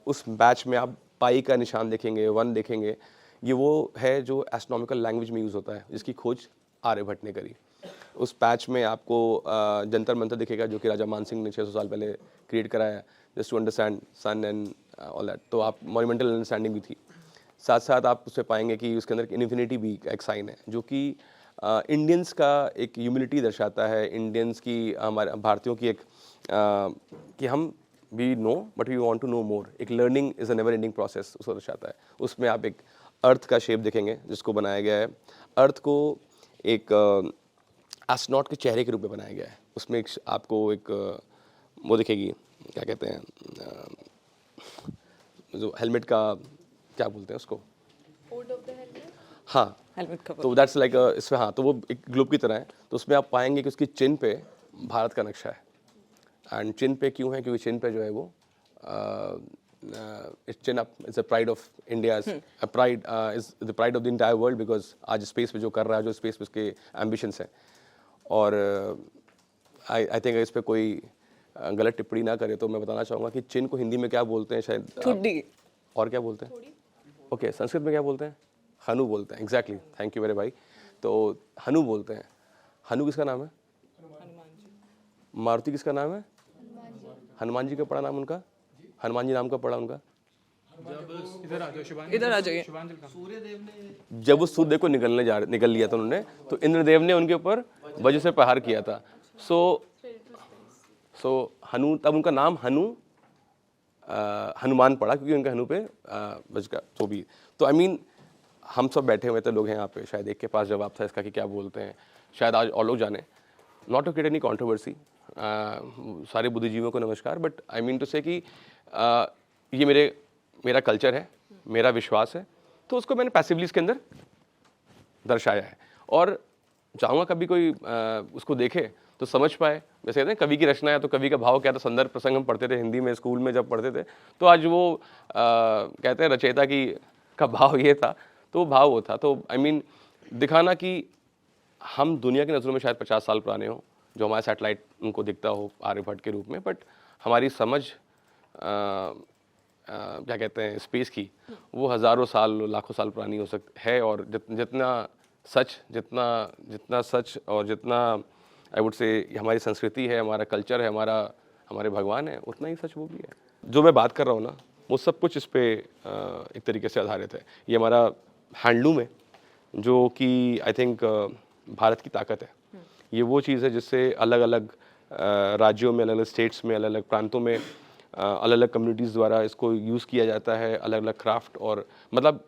उस बैच में आप पाई का निशान देखेंगे, 1 देखेंगे, ये वो है जो एस्ट्रोनॉमिकल लैंग्वेज में यूज़ होता है, जिसकी खोज आर्यभट्ट ने करी। उस पैच में आपको जंतर मंतर दिखेगा जो कि राजा मान सिंह ने 600 साल पहले क्रिएट कराया, just to understand sun and all that. तो आप मॉन्यूमेंटल अंडरस्टैंडिंग भी थी। साथ साथ आप उसमें पाएंगे कि उसके अंदर इन्फिनिटी भी एक साइन है, जो कि इंडियंस का एक ह्यूमिलिटी दर्शाता है, इंडियंस की, हमारे भारतीयों की एक कि हम we know but we want to know more, एक learning is a never ending process, उसको दर्शाता है। उसमें आप एक अर्थ का शेप देखेंगे जिसको बनाया गया है। अर्थ को एक एस्ट्रोनॉट के चेहरे के रूप में बनाया गया है। उसमें एक आपको एक वो दिखेगी, क्या कहते हैं, जो हेलमेट का क्या बोलते हैं उसको, हाँ, हेलमेट कवर। तो दैट्स लाइक इसमें, हाँ, तो वो एक ग्लोब की तरह है। तो उसमें आप पाएंगे कि उसकी चिन पे भारत का नक्शा है। एंड चिन पे क्यों है? क्योंकि चिन पे जो है वो चिन up is a pride of India, a pride is the pride of the entire world, because आज स्पेस पे जो कर रहा है, जो स्पेस पे उसके एम्बिशंस हैं। और आई थिंक इस पर कोई गलत टिप्पणी ना करे तो मैं बताना चाहूँगा कि चिन को हिंदी में क्या बोलते हैं, शायद ठुड्डी। और क्या बोलते हैं? ओके, संस्कृत में क्या बोलते हैं? हनु बोलते हैं। एग्जैक्टली, थैंक यू मेरे भाई। तो हनु बोलते हैं। हनु किसका नाम है? मारुति किसका नाम है? हनुमान जी का पड़ा नाम उनका? हनुमान जी नाम का पड़ा उनका? इधर आ जाइए। जब वो सूर्यदेव को निकल लिया था उन्होंने, तो इंद्रदेव ने उनके ऊपर वज्र से प्रहार किया था। सो हनु, तब उनका नाम हनुमान पड़ा, क्योंकि उनका हनु पे वज्र का तो भी। तो आई मीन हम सब बैठे हुए थे लोग हैं यहाँ पे, शायद एक के पास जवाब था इसका कि क्या बोलते हैं, शायद आज और लोग जाने। Not to create any controversy, सारे बुद्धिजीवियों को नमस्कार, बट आई मीन टू से कि ये मेरा कल्चर है, मेरा विश्वास है, तो उसको मैंने पैसिवली इसके अंदर दर्शाया है। और चाहूँगा कभी कोई उसको देखे तो समझ पाए। जैसे कहते हैं कवि की रचना है तो कवि का भाव क्या था, संदर्भ प्रसंग हम पढ़ते थे हिंदी में स्कूल में जब पढ़ते थे, तो आज वो कहते हैं रचयिता का भाव ये था, तो वो भाव वो था। तो आई मीन दिखाना कि हम दुनिया की नज़रों में शायद 50 साल पुराने हो, जो हमारा सैटेलाइट उनको दिखता हो आर्यभट्ट के रूप में, बट हमारी समझ क्या कहते हैं स्पेस की, वो हज़ारों साल लाखों साल पुरानी हो है। और जितना सच और जितना आई वुड से हमारी संस्कृति है, हमारा कल्चर है, हमारे भगवान है, उतना ही सच वो भी है। जो मैं बात कर रहा हूँ ना, वो सब कुछ इस पे एक तरीके से आधारित है। ये हमारा हैंडलूम है जो कि आई थिंक भारत की ताकत है। ये वो चीज़ है जिससे अलग अलग राज्यों में, अलग अलग स्टेट्स में, अलग अलग प्रांतों में, अलग अलग कम्युनिटीज़ द्वारा इसको यूज़ किया जाता है। अलग अलग क्राफ्ट और मतलब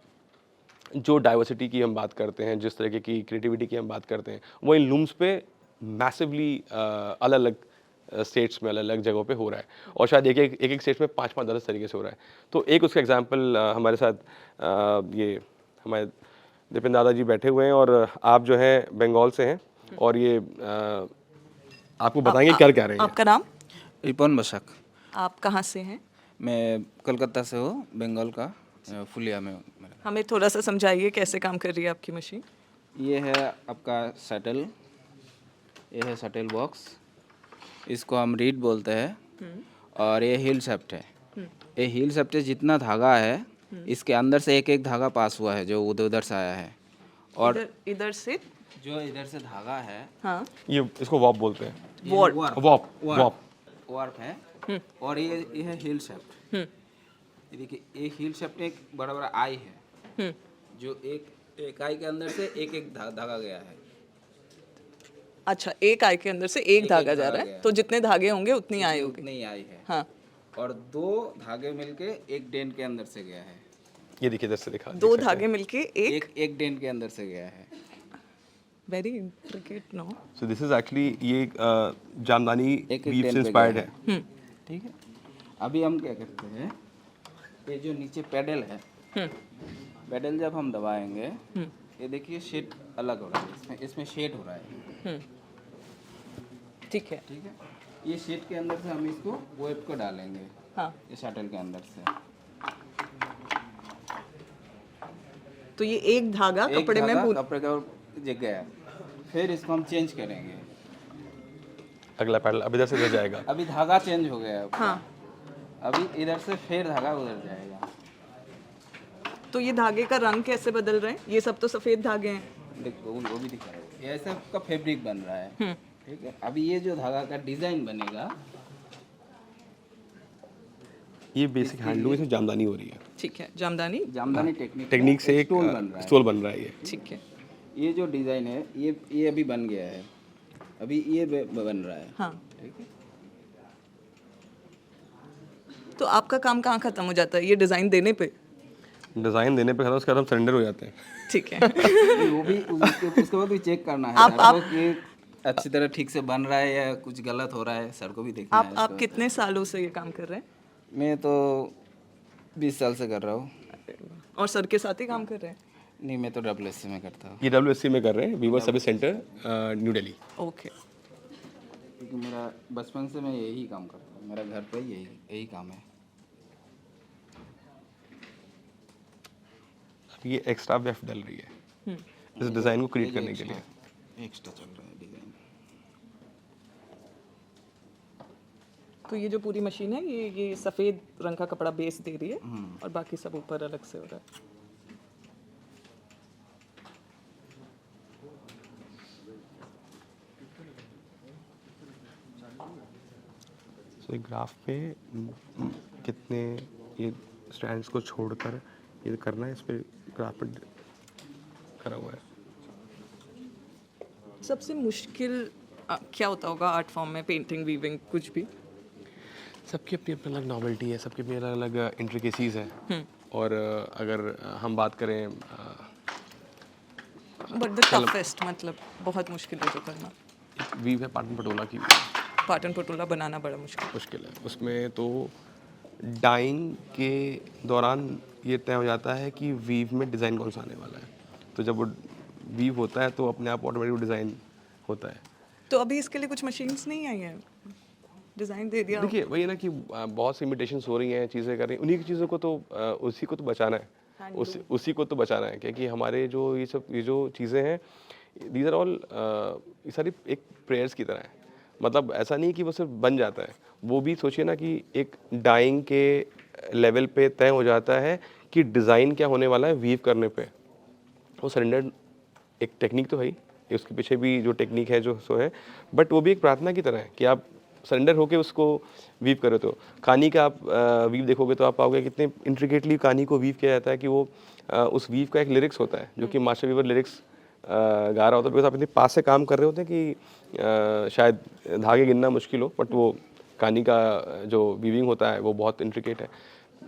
जो डाइवर्सिटी की हम बात करते हैं, जिस तरीके की क्रिएटिविटी की हम बात करते हैं, वो इन लूम्स पे मैसिवली अलग अलग स्टेट्स में, अलग अलग जगहों पे हो रहा है। और शायद एक स्टेट में 5-5 10 तरीके से हो रहा है। तो एक उसका एग्जांपल हमारे साथ ये हमारे दिपिन दादा जी बैठे हुए हैं, और आप जो हैं बंगाल से हैं, और ये आपको बताएंगे क्या कह रहे हैं। आपका नाम? रिपन बसाक। आप कहाँ से हैं? मैं कलकत्ता से हूँ, बंगाल का, फुलिया में। हमें थोड़ा सा समझाइए कैसे काम कर रही है आपकी मशीन। ये है आपका शटल, ये है शटल बॉक्स, इसको हम रीड बोलते हैं। और ये हील शेफ्ट है। ये हील शेफ्ट जितना धागा है, इसके अंदर से एक एक धागा पास हुआ है जो उधर से आया है। और इधर से जो इधर से धागा है, हाँ, ये इसको वॉप बोलते हैं। वार्प है। और ये है हील शेफ्ट। देखिए ये हील शेफ्ट एक बड़ा बड़ा आई है, जो एक आई के अंदर से एक एक धागा गया है। अच्छा, एक आई के अंदर से एक धागा जा रहा है, तो जितने धागे होंगे उतनी आई होगी। उतनी आई है। हाँ। और 2 धागे मिलके एक डेंट के अंदर से गया है। ये देखिए जैसे दिखा 2 धागे मिलके एक डेंट के अंदर से गया है। Very intricate no. So this is actually ये जामदानी एक वीव से डेंट पे इंस्पायर्ड गया है। ठीक है। अभी हम क्या करते हैं, ये जो नीचे पेडल है, पेडल जब हम दबाएंगे, ये देखिए शेड अलग हो रहा है, इसमें शेड हो रहा है। ठीक है। ठीक है। ये शेड के अंदर से हम इसको वेब को डालेंगे। हाँ। ये शटल के अंदर से। तो ये एक धागा कपड़े में कपड़े का जग गया, फिर इसको हम चेंज करेंगे। अगला पैडल अब इधर से इधर जाएगा। अभी धागा चेंज हो गया है। हाँ। अभी इधर से फिर धागा उधर जाएगा। तो ये धागे का रंग कैसे बदल रहे हैं? ये सब तो सफ़ेद धागे हैं। देखो वो भी दिखा रहा हूँ, ये ऐसा आपका फैब्रिक बन रहा है, ठीक है। अभी ये जो धागा का डिजाइन बनेगा, ये बेसिक हैंडलूम इसमें जामदानी हो रही है, ठीक है, जामदानी जामदानी टेक्निक से एक स्टोल बन रहा है। स्टोल बन रहा है ये। ठीक है। ये जो डिजाइन है ये अभी बन गया है, अभी ये बन रहा है, हाँ, ठीक है। तो आपका काम कहाँ ख़त्म हो जाता है? ये डिज़ाइन देने पे? डिज़ाइन देने पे खत्म, उसके बाद हम सरेंडर हो जाते हैं। ठीक है। वो भी उसके बाद भी चेक करना है आप- सर को कि अच्छी तरह ठीक से बन रहा है या कुछ गलत हो रहा है, सर को भी देखना है आप इसको। कितने सालों से ये काम कर रहे हैं? मैं तो 20 साल से कर रहा हूँ। और सर के साथ ही काम कर रहे हैं? नहीं, मैं तो WSC में करता हूँ, ये WSC में कर रहे हैं, weaver service centre New Delhi. Okay. क्योंकि मेरा बचपन से मैं यही काम करता हूँ, मेरा घर पे यही काम है। ये एक्स्ट्रा वेफ डल रही है इस डिज़ाइन को क्रिएट करने के लिए। एक्स्ट्रा चल रहा है डिजाइन। तो ये जो पूरी मशीन है ये सफ़ेद रंग का कपड़ा बेस दे रही है और बाकी सब ऊपर अलग से हो रहा है। तो एक ग्राफ पे कितने ये स्ट्रैंड्स को छोड़कर ये करना है, इस पे ग्राफ पे करा हुआ है। सबसे मुश्किल क्या होता होगा आर्ट फॉर्म में? पेंटिंग, वीविंग, कुछ भी? सबकी अपनी अपनी अलग नॉवेल्टी है, सबकी अपनी अलग अलग इंट्रिकेसीज हैं। और अगर हम बात करें बट द टफेस्ट, मतलब बहुत मुश्किल है जो करना। वीव है पाटन पटोला की, पाटन पटोला बनाना बड़ा मुश्किल है। उसमें तो डाइंग के दौरान ये तय हो जाता है कि वीव में डिज़ाइन कौन सा आने वाला है। तो जब वो वीव होता है तो अपने आप ऑटोमेटिक डिज़ाइन होता है। तो अभी इसके लिए कुछ मशीन्स नहीं आई हैं? डिज़ाइन दे दिया। देखिए वही ना कि बहुत सी इमिटेशंस हो रही हैं, चीज़ें कर रही हैं, उन्हीं की चीज़ों को तो उसी को तो बचाना है, उसी को तो बचाना है। क्योंकि हमारे जो ये जो चीज़ें हैं, दीज आर ऑल, ये सारी एक प्रेयर्स की तरह है। मतलब ऐसा नहीं कि वो सिर्फ बन जाता है, वो भी सोचिए ना कि एक डाइंग के लेवल पे तय हो जाता है कि डिज़ाइन क्या होने वाला है वीव करने पे। वो सरेंडर एक टेक्निक तो है ही, उसके पीछे भी जो टेक्निक है जो सो है, बट वो भी एक प्रार्थना की तरह है कि आप सरेंडर होके उसको वीव करो। तो कहानी का आप वीव देखोगे तो आप पाओगे कितने इंट्रिकेटली कहानी को वीव किया जाता है कि वो उस वीव का एक लिरिक्स होता है जो कि मास्टर वीवर लिरिक्स गा रहा होता है। बिकॉज आप इतने पास से काम कर रहे होते हैं कि शायद धागे गिनना मुश्किल हो, बट वो कहानी का जो वीविंग होता है वो बहुत इंट्रिकेट है।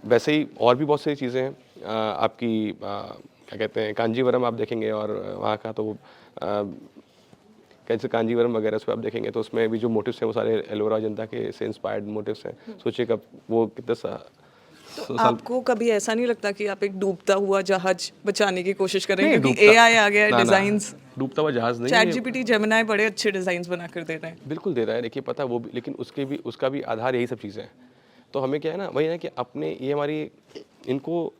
वैसे ही और भी बहुत सारी चीज़ें हैं आपकी क्या कहते हैं, कांजीवरम आप देखेंगे और वहाँ का तो कैसे कांजीवरम वगैरह उस पर आप देखेंगे तो उसमें भी जो मोटिव्स हैं वो सारे एलोरा जनता के से इंस्पायर्ड मोटिव्स हैं। सोचिए कब वो कितना तो आपको कभी ऐसा नहीं लगता कि आप एक डूबता हुआ जहाज बचाने की कोशिश कर रहे हैं? क्योंकि AI आ गया है, डिजाइन्स, डूबता हुआ जहाज नहीं, ChatGPT, जेमिनी बड़े अच्छे डिजाइन्स बना कर दे रहे हैं। बिल्कुल दे रहा है, देखिए पता वो भी, लेकिन उसका भी आधार यही सब चीज़ें हैं। तो हमें क्या है ना, वही है कि अपने ये हमारी इनको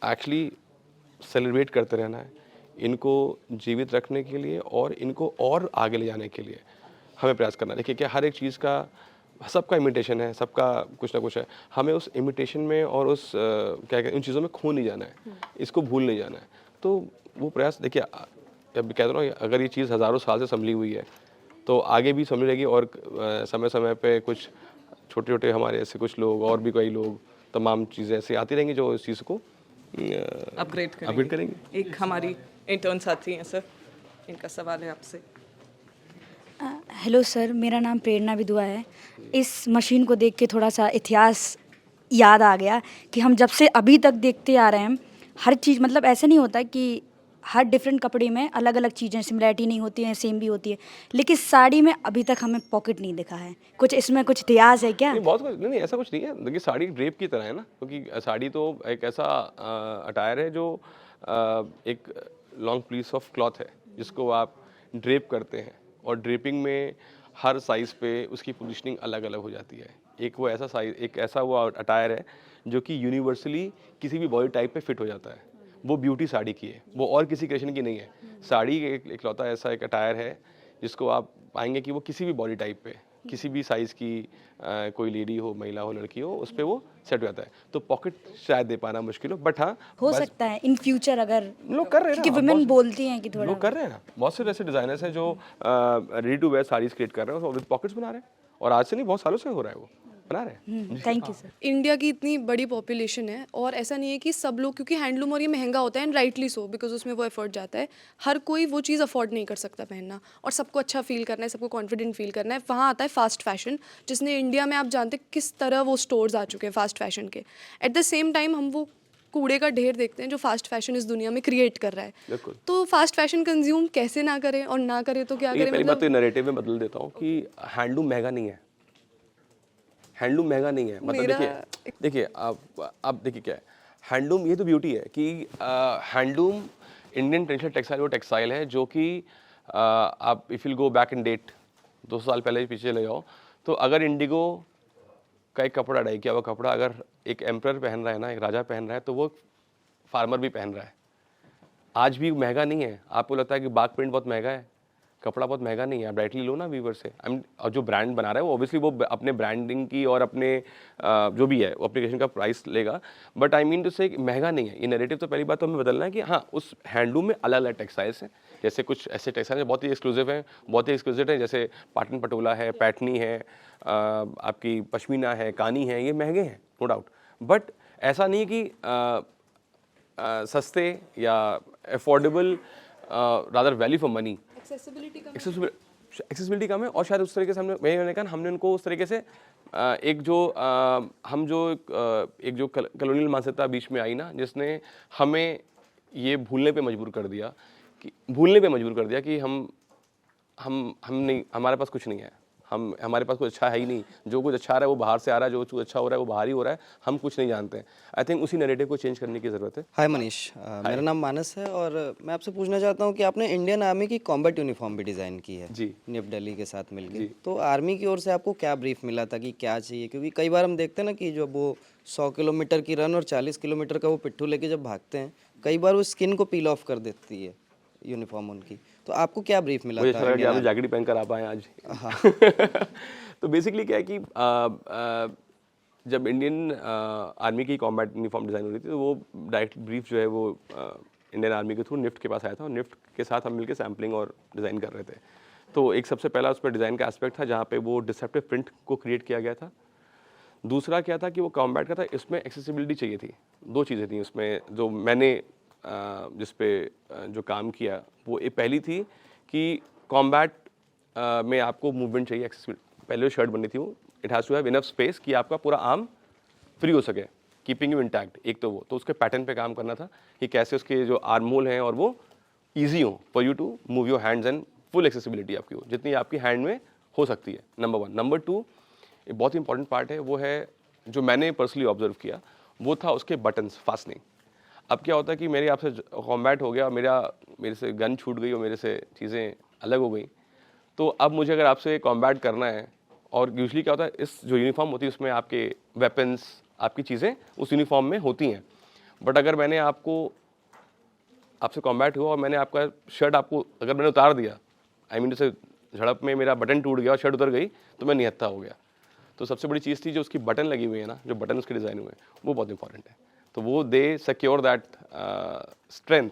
एक्चुअली सेलिब्रेट करते रहना है, इनको जीवित रखने के लिए और इनको और आगे ले जाने के लिए हमें प्रयास करना है। देखिए क्या हर एक चीज़ का, सबका इमिटेशन है, सबका कुछ ना कुछ है, हमें उस इमिटेशन में और उस क्या कहते हैं उन चीज़ों में खो नहीं जाना है, इसको भूल नहीं जाना है। तो वो प्रयास देखिए, अब कहता हूँ अगर ये चीज़ हज़ारों साल से संभली हुई है तो आगे भी संभली रहेगी। और समय समय पे कुछ छोटे छोटे हमारे ऐसे कुछ लोग और भी कई लोग, तमाम चीज़ें ऐसी आती रहेंगी जो इस चीज़ को अपग्रेड करेंगे। एक हमारी इंटर्न साथी हैं सर, इनका सवाल है आपसे। हेलो सर, मेरा नाम प्रेरणा विधवा है। इस मशीन को देख के थोड़ा सा इतिहास याद आ गया कि हम जब से अभी तक देखते आ रहे हैं हर चीज़, मतलब ऐसे नहीं होता कि हर डिफरेंट कपड़े में अलग अलग चीज़ें, सिमिलैरिटी नहीं होती हैं, सेम भी होती है, लेकिन साड़ी में अभी तक हमें पॉकेट नहीं दिखा है। कुछ इसमें कुछ इतिहास है क्या? नहीं, बहुत कुछ नहीं, ऐसा कुछ नहीं है। देखिए साड़ी ड्रेप की तरह है ना, क्योंकि साड़ी तो एक ऐसा अटायर है जो एक लॉन्ग पीस ऑफ क्लॉथ है जिसको आप ड्रेप करते हैं, और ड्रेपिंग में हर साइज़ पे उसकी पोजीशनिंग अलग अलग हो जाती है। एक वो ऐसा साइज, एक ऐसा वो अटायर है जो कि यूनिवर्सली किसी भी बॉडी टाइप पे फिट हो जाता है। वो ब्यूटी साड़ी की है, वो और किसी क्रिएशन की नहीं है। साड़ी एक इकलौता ऐसा एक अटायर है जिसको आप पाएंगे कि वो किसी भी बॉडी टाइप पे किसी भी साइज़ की कोई लेडी हो, महिला हो, लड़की हो, उस पे वो सेट हो जाता है। तो पॉकेट शायद दे पाना मुश्किल हो, बट हाँ हो सकता है इन फ्यूचर अगर लोग कर रहे हैं क्योंकि ना, वुमेन बहुत- बोलती हैं कि थोड़ा लोग कर रहे हैं ना, बहुत से ऐसे डिजाइनर्स हैं जो ready to wear saris create कर रहे हैं और विद पॉकेट्स बना रहे हैं, और आज से नहीं बहुत सालों से हो रहा है, वो बना रहे हैं। Thank you sir. इंडिया की इतनी बड़ी पॉपुलेशन है और ऐसा नहीं है कि सब लोग, क्योंकि हैंडलूम और ये महंगा होता है एंड राइटली सो, बिकॉज उसमें वो एफर्ट जाता है, हर कोई वो चीज़ अफोर्ड नहीं कर सकता पहनना, और सबको अच्छा फील करना है, सबको कॉन्फिडेंट फील करना है। वहाँ आता है फास्ट फैशन, जिसने इंडिया में आप जानते हैं किस तरह वो स्टोर्स आ चुके हैं फास्ट फैशन के। एट द सेम टाइम हम वो कूड़े का ढेर देखते हैं जो फास्ट फैशन इस दुनिया में क्रिएट कर रहा है। बिल्कुल। तो फास्ट फैशन कंज्यूम कैसे ना करें, और ना करें तो क्या ये करें, पहली बात तो मतलब नैरेटिव में बदल देता हूँ कि हैंडलूम महंगा नहीं है, हैंडलूम महंगा नहीं है। मतलब देखिए आप देखिए क्या है हैंडलूम, ये तो ब्यूटी है कि हैंडलूम इंडियन ट्रेडिशनल टेक्सटाइल वो टेक्सटाइल है जो कि आप if will go back in date 200 साल पहले पीछे ले जाओ, तो अगर इंडिगो का एक कपड़ा डाई किया हुआ कपड़ा अगर एक एम्परर पहन रहा है ना, एक राजा पहन रहा है, तो वो फार्मर भी पहन रहा है। आज भी महंगा नहीं है। आपको लगता है कि बाग प्रिंट बहुत महंगा है, कपड़ा बहुत महंगा नहीं है, आप डायरेक्टली लो ना वीवर से। और जो ब्रांड बना रहा है वो ऑब्वियसली वो अपने ब्रांडिंग की और अपने जो भी है वो एप्लीकेशन का प्राइस लेगा, बट आई मीन टू से महंगा नहीं है। ये नैरेटिव तो पहली बात तो हमें बदलना है कि हाँ उस हैंडलूम में अलग अलग टेक्सटाइल्स हैं, जैसे कुछ ऐसे टेक्सटाइल बहुत ही एक्सक्लूसिव हैं, बहुत ही एक्सक्लूसिव हैं, जैसे पाटन पटोला है, पैटनी है, आपकी पश्मीना है, कानी है, ये महंगे हैं नो डाउट, बट ऐसा नहीं है कि सस्ते या affordable, rather value for money. Accessibility कम है, और शायद उस तरीके से मैंने कहा हमने उनको उस तरीके से एक जो कॉलोनियल मानसिकता बीच में आई ना, जिसने हमें ये भूलने पे मजबूर कर दिया कि हम नहीं, हमारे पास कुछ नहीं है, हमारे पास कुछ अच्छा है ही नहीं, जो कुछ अच्छा आ रहा है वो बाहर से आ रहा है, जो कुछ अच्छा हो रहा है वो बाहर ही हो रहा है, हम कुछ नहीं जानते हैं। आई थिंक उसी नैरेटिव को चेंज करने की ज़रूरत है। हाय मनीष, मेरा नाम मानस है और मैं आपसे पूछना चाहता हूँ कि आपने इंडियन आर्मी की कॉम्बैट यूनिफॉर्म भी डिज़ाइन की है जी, न्यू दिल्ली के साथ मिलकर, तो आर्मी की ओर से आपको क्या ब्रीफ मिला था कि क्या चाहिए? क्योंकि कई बार हम देखते हैं ना कि जब वो 100 किलोमीटर की रन और 40 किलोमीटर का वो पिट्ठू लेके जब भागते हैं, कई बार वो स्किन को पील ऑफ कर देती है यूनिफॉर्म उनकी, तो आपको क्या ब्रीफ मिला था? मुझे आप जैकेट पहन कर आ पाए आज। हाँ। तो बेसिकली क्या है कि जब इंडियन आर्मी की कॉम्बैट यूनिफॉर्म डिज़ाइन हो रही थी, तो वो डायरेक्ट ब्रीफ जो है वो इंडियन आर्मी के थ्रू निफ्ट के पास आया था, और निफ्ट के साथ हम मिलकर सैम्पलिंग और डिज़ाइन कर रहे थे। तो एक सबसे पहला उस पर डिज़ाइन का एस्पेक्ट था जहाँ पे वो डिसेप्टिव प्रिंट को क्रिएट किया गया था। दूसरा क्या था कि वो कॉम्बैट का था, इसमें एक्सेसिबिलिटी चाहिए थी। दो चीज़ें थी उसमें जो मैंने जिस पे जो काम किया, वो ये पहली थी कि कॉम्बैट में आपको मूवमेंट चाहिए, एक्सेसिबिलिटी। पहले जो शर्ट बनी थी वो it has to have enough space कि आपका पूरा आर्म फ्री हो सके, कीपिंग यू इंटैक्ट। एक तो वो, तो उसके पैटर्न पे काम करना था कि कैसे उसके जो आर्म होल हैं और वो ईजी हो for you to move your hands, and full accessibility आपकी हो जितनी आपकी हैंड में हो सकती है, नंबर 1। नंबर 2, एक बहुत ही इंपॉर्टेंट पार्ट है, वो है जो मैंने पर्सनली ऑब्जर्व किया, वो था उसके बटन्स, फास्टनिंग। अब क्या होता है कि मेरे आपसे कॉम्बैट हो गया, मेरे से गन छूट गई और मेरे से चीज़ें अलग हो गई, तो अब मुझे अगर आपसे कॉम्बैट करना है, और यूजुअली क्या होता है इस जो यूनिफॉर्म होती है उसमें आपके वेपन्स, आपकी चीज़ें उस यूनिफॉर्म में होती हैं, बट अगर मैंने आपसे कॉम्बैट हुआ और मैंने आपका शर्ट आपको अगर मैंने उतार दिया, आई मीन जैसे झड़प में मेरा बटन टूट गया और शर्ट उतर गई, तो मैं निहत्था हो गया। तो सबसे बड़ी चीज़ थी जो उसकी बटन लगी हुई है ना, जो बटन उसके डिज़ाइन हुए हैं, वो बहुत इंपॉर्टेंट है। तो वो they secure that strength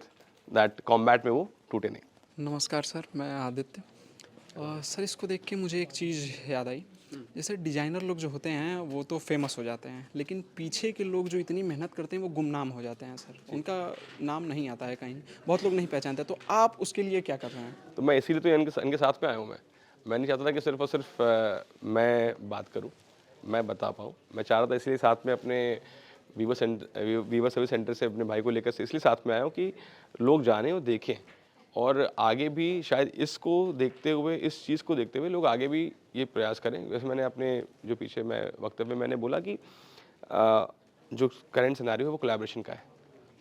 that combat में वो टूटे नहीं। नमस्कार सर, मैं आदित्य। सर इसको देख के मुझे एक चीज़ याद आई, जैसे डिज़ाइनर लोग जो होते हैं वो तो फेमस हो जाते हैं, लेकिन पीछे के लोग जो इतनी मेहनत करते हैं वो गुमनाम हो जाते हैं सर, उनका नाम नहीं आता है कहीं, बहुत लोग नहीं पहचानते। तो आप उसके लिए क्या कर रहे हैं? तो मैं इसीलिए तो इनके साथ में आया हूँ। मैं नहीं चाहता था कि सिर्फ और सिर्फ मैं बात करूँ, मैं बता पाऊँ। मैं चाह रहा था इसलिए साथ में अपने वीवर सर्विस सेंटर से अपने भाई को लेकर इसलिए साथ में आया हूँ कि लोग जाने और देखें, और आगे भी शायद इसको देखते हुए, इस चीज़ को देखते हुए लोग आगे भी ये प्रयास करें। जैसे मैंने अपने जो पीछे मैं वक्तव्य मैंने बोला कि जो करंट सिनेरियो है वो कोलैबोरेशन का है,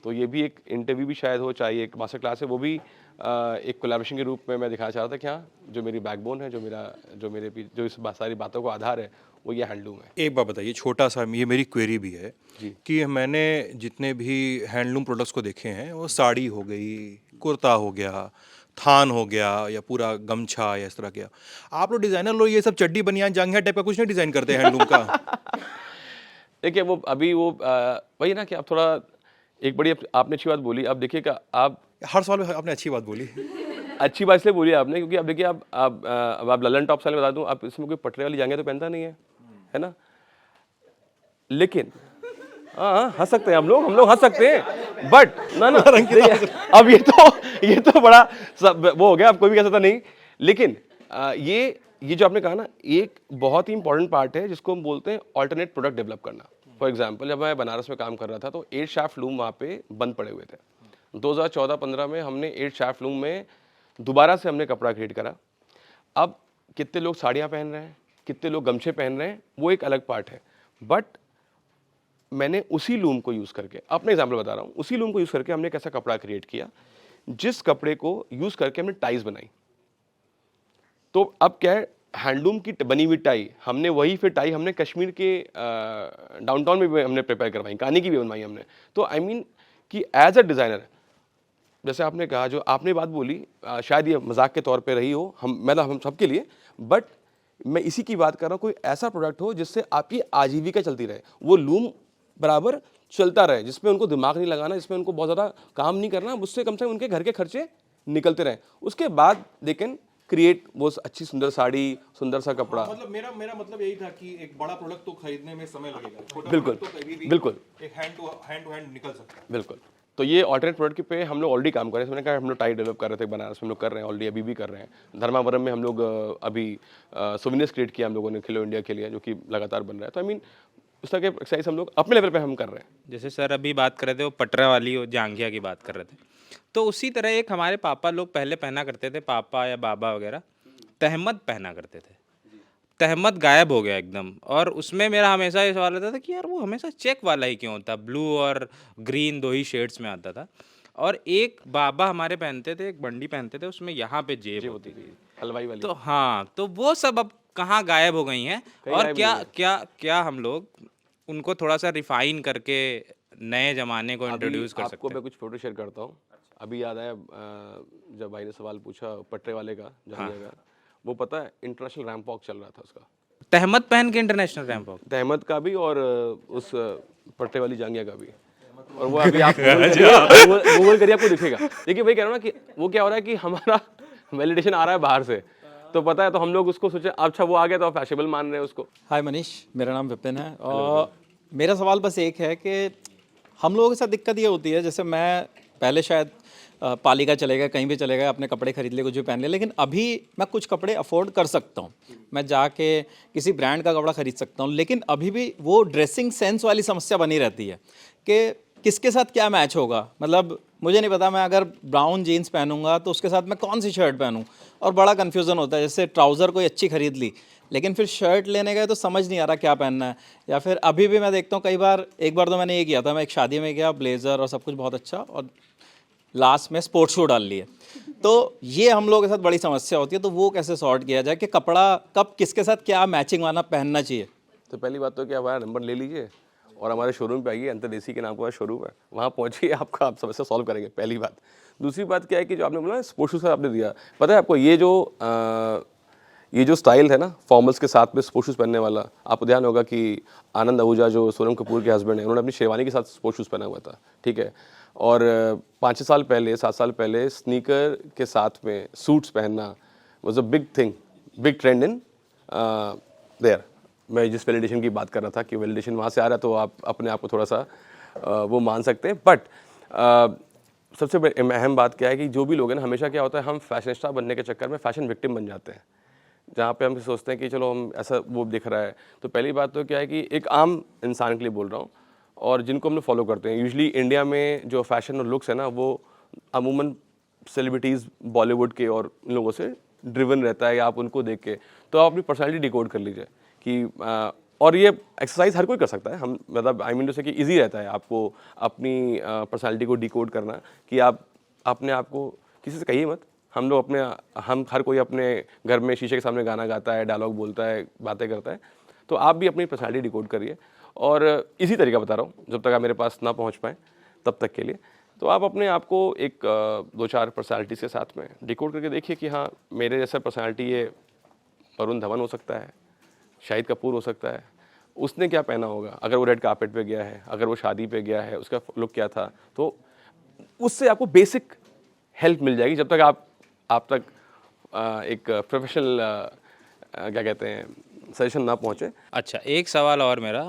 तो ये भी एक इंटरव्यू भी शायद हो, चाहे एक मास्टर क्लास है, वो भी एक कोलैबोरेशन के रूप में मैं दिखाना चाह रहा था कि हाँ जो मेरी बैकबोन है, जो इस सारी बातों को आधार है, वो ये हैंडलूम है। एक बात बताइए, छोटा सा ये मेरी क्वेरी भी है कि मैंने जितने भी हैंडलूम प्रोडक्ट्स को देखे हैं, वो साड़ी हो गई, कुर्ता हो गया, थान हो गया या पूरा गमछा या इस तरह का। आप लोग डिज़ाइनर लोग ये सब चड्डी बनियान जांघिया टाइप का कुछ नहीं डिज़ाइन करते हैंडलूम का? देखिए वो अभी वो वही ना कि आप थोड़ा एक बड़ी आपने अच्छी बात बोली। अब देखिएगा आप हर सवाल में आपने अच्छी बात बोली। अच्छी बात इसलिए बोली आपने क्योंकि अब देखिए आप ललन टॉप साल में बता दूं, आप इसमें कोई पटरे वाली जांघिया तो पहनता नहीं है ना। लेकिन हाँ हंस सकते हैं हम लोग हंस सकते हैं, बट ना अब ये तो बड़ा वो हो गया, अब कोई भी कह सकता नहीं। लेकिन ये जो आपने कहा ना, एक बहुत ही इंपॉर्टेंट पार्ट है जिसको हम बोलते हैं ऑल्टरनेट प्रोडक्ट डेवलप करना। फॉर एग्जांपल जब मैं बनारस में काम कर रहा था तो 8 शाफ्ट लूम वहाँ पे बंद पड़े हुए थे। 2014-15 में हमने 8 शाफ्ट लूम में दोबारा से हमने कपड़ा क्रिएट करा। अब कितने लोग साड़ियाँ पहन रहे हैं, कितने लोग गमछे पहन रहे हैं, वो एक अलग पार्ट है। बट मैंने उसी लूम को यूज़ करके, अपने एग्जाम्पल बता रहा हूँ, उसी लूम को यूज़ करके हमने एक ऐसा कपड़ा क्रिएट किया जिस कपड़े को यूज़ करके हमने टाइज बनाई। तो अब क्या है, हैंडलूम की बनी हुई टाई हमने वही फिर टाई हमने कश्मीर के डाउनटाउन में भी हमने प्रिपेयर करवाई, कानी की भी बनवाई हमने। तो आई मीन कि एज अ डिज़ाइनर, जैसे आपने कहा, जो आपने बात बोली शायद ये मजाक के तौर पे रही हो, हम सबके लिए, बट मैं इसी की बात कर रहा हूँ, कोई ऐसा प्रोडक्ट हो जिससे आपकी आजीविका चलती रहे, वो लूम बराबर चलता रहे, जिसमें उनको दिमाग नहीं लगाना, जिसमें उनको बहुत ज़्यादा काम नहीं करना, उससे कम से कम उनके घर के खर्चे निकलते रहें। उसके बाद दे कैन क्रिएट वो अच्छी सुंदर साड़ी, सुंदर सा कपड़ा। मतलब मेरा मतलब यही था कि एक बड़ा प्रोडक्ट तो खरीदने में समय लगेगा, बिल्कुल बिल्कुल, एक हैंड टू हैंड निकल सकता है। बिल्कुल। तो ये ऑल्टरनेट प्रोडक्ट पे हम लोग ऑलरेडी काम कर रहे हैं। मैंने कहा हम लोग टाई डेवलप कर रहे थे बनारस में, हम लोग कर रहे हैं ऑलरेडी, अभी भी कर रहे हैं। धर्मावरम में हम लोग अभी सोवेनियर्स क्रिएट किया हम लोगों ने खेलो इंडिया के लिए, जो कि लगातार बन रहा है। तो आई मीन उस तरह के एक्सरसाइज हम लोग अपने लेवल पे हम कर रहे हैं। जैसे सर अभी बात कर रहे थे वो पटरा वाली और जांघिया की बात कर रहे थे, तो उसी तरह एक हमारे पापा लोग पहले पहना करते थे, पापा या बाबा वगैरह तहमद पहना करते थे। तहमद गायब हो गया एकदम, और उसमें मेरा हमेशा ये सवाल रहता था कि यार वो हमेशा चेक वाला ही क्यों होता, ब्लू और ग्रीन 2 ही शेड्स में आता था। और एक बाबा हमारे पहनते थे, एक बंडी पहनते थे, उसमें यहाँ पे जेब होती थी, हलवाई वाली। तो हाँ, तो वो सब अब कहाँ गायब हो गई हैं, और क्या हम लोग उनको थोड़ा सा रिफाइन करके नए ज़माने को इंट्रोड्यूस कर सकते हैं। आपको मैं कुछ फोटो शेयर करता हूँ। अभी याद आया जब भाई ने सवाल पूछा पटरे वाले का, जांघिया का, वो पता है इंटरनेशनल रैंप वॉक चल रहा था उसका, तहमद पहन के इंटरनेशनल रैंप वॉक, तहमद का भी और उस पटरे वाली जांघिया का भी। और वो अभी आप गूगल करिए आपको दिखेगा। देखिए भाई कह रहा हूँ ना कि वो क्या हो रहा है कि हमारा वैलिडेशन आ रहा है बाहर से, तो पता है, तो हम लोग उसको सोचे अच्छा वो आ गया तो आप फैशनेबल मान रहे हैं उसको। हाय मनीष, मेरा नाम विपिन है, और मेरा सवाल बस एक है कि हम लोगों के साथ दिक्कत ये होती है, जैसे मैं पहले शायद पालिका चले गए, कहीं भी चले गए, अपने कपड़े खरीद लिए, कुछ भी पहन लिए, लेकिन अभी मैं कुछ कपड़े अफोर्ड कर सकता हूँ, मैं जाके किसी ब्रांड का कपड़ा खरीद सकता हूँ, लेकिन अभी भी वो ड्रेसिंग सेंस वाली समस्या बनी रहती है कि किसके साथ क्या मैच होगा। मतलब मुझे नहीं पता, मैं अगर ब्राउन जीन्स पहनूंगा तो उसके साथ मैं कौन सी शर्ट पहनूं, और बड़ा कन्फ्यूज़न होता है। जैसे ट्राउज़र कोई अच्छी खरीद ली, लेकिन फिर शर्ट लेने गए तो समझ नहीं आ रहा क्या पहनना है। या फिर अभी भी मैं देखता हूँ कई बार, एक बार तो मैंने ये किया था, मैं एक शादी में गया, ब्लेज़र और सब कुछ बहुत अच्छा, और लास्ट में स्पोर्ट्स शू डाल लिए। तो ये हम लोगों के साथ बड़ी समस्या होती है, तो वो कैसे सॉर्ट किया जाए कि कपड़ा कब किसके साथ क्या मैचिंग वाला पहनना चाहिए। तो पहली बात तो क्या, हमारा नंबर ले लीजिए और हमारे शोरूम पे आइए, अंतरदेशी के नाम का शोरूम है, वहाँ पहुँचिए, आपका आप समस्या सॉल्व करेंगे, पहली बात। दूसरी बात क्या है कि जो आपने बोला स्पोर्ट्स शूज़ आपने दिया, पता है आपको ये जो स्टाइल है ना फॉर्मल्स के साथ में स्पोर्ट्स शूज़ पहनने वाला, आपको ध्यान होगा कि आनंद आहूजा जो सोनम कपूर के हस्बैंड हैं, उन्होंने अपनी शेरवानी के साथ स्पोर्ट्स शूज़ पहना हुआ था, ठीक है। और 5-6 साल पहले, 7 साल पहले स्नीकर के साथ में सूट्स पहनना was a big thing, big trend in their. मैं जिस वैलिडेशन की बात कर रहा था कि वैलिडेशन वहाँ से आ रहा है, तो आप अपने आप को थोड़ा सा वो मान सकते हैं। बट सबसे अहम बात क्या है कि जो भी लोग हैं ना, हमेशा क्या होता है, हम फैशनिस्टा बनने के चक्कर में फैशन विक्टिम बन जाते हैं, जहाँ पे हम सोचते हैं कि चलो हम ऐसा वो दिख रहा है। तो पहली बात तो क्या है कि एक आम इंसान के लिए बोल रहा हूँ, और जिनको हम लोग फॉलो करते हैं, यूजुअली इंडिया में जो फैशन और लुक्स है ना, वो अमूमन सेलिब्रिटीज़ बॉलीवुड के और इन लोगों से ड्रिवन रहता है, या आप उनको देख के, तो आप अपनी पर्सनैलिटी डिकोड कर लीजिए कि और ये एक्सरसाइज हर कोई कर सकता है। हम मतलब आई मीन टू से कि ईजी रहता है आपको अपनी पर्सनैलिटी को डिकोड करना, कि आप अपने आप को किसी से कहिए मत। हम हर कोई अपने घर में शीशे के सामने गाना गाता है, डायलॉग बोलता है, बातें करता है, तो आप भी अपनी पर्सनैलिटी डिकोड करिए। और इसी तरीका बता रहा हूँ, जब तक आप मेरे पास ना पहुँच पाएँ तब तक के लिए। तो आप अपने आप को एक 2-4 पर्सनालिटीज़ के साथ में डिकोड करके देखिए कि हाँ मेरे जैसा पर्सनालिटी ये वरुण धवन हो सकता है, शाहिद कपूर हो सकता है, उसने क्या पहना होगा, अगर वो रेड कार्पेट पे गया है, अगर वो शादी पे गया है, उसका लुक क्या था। तो उससे आपको बेसिक हेल्प मिल जाएगी जब तक आप तक एक प्रोफेशनल क्या कहते हैं सजेशन ना पहुँचे। अच्छा, एक सवाल और मेरा,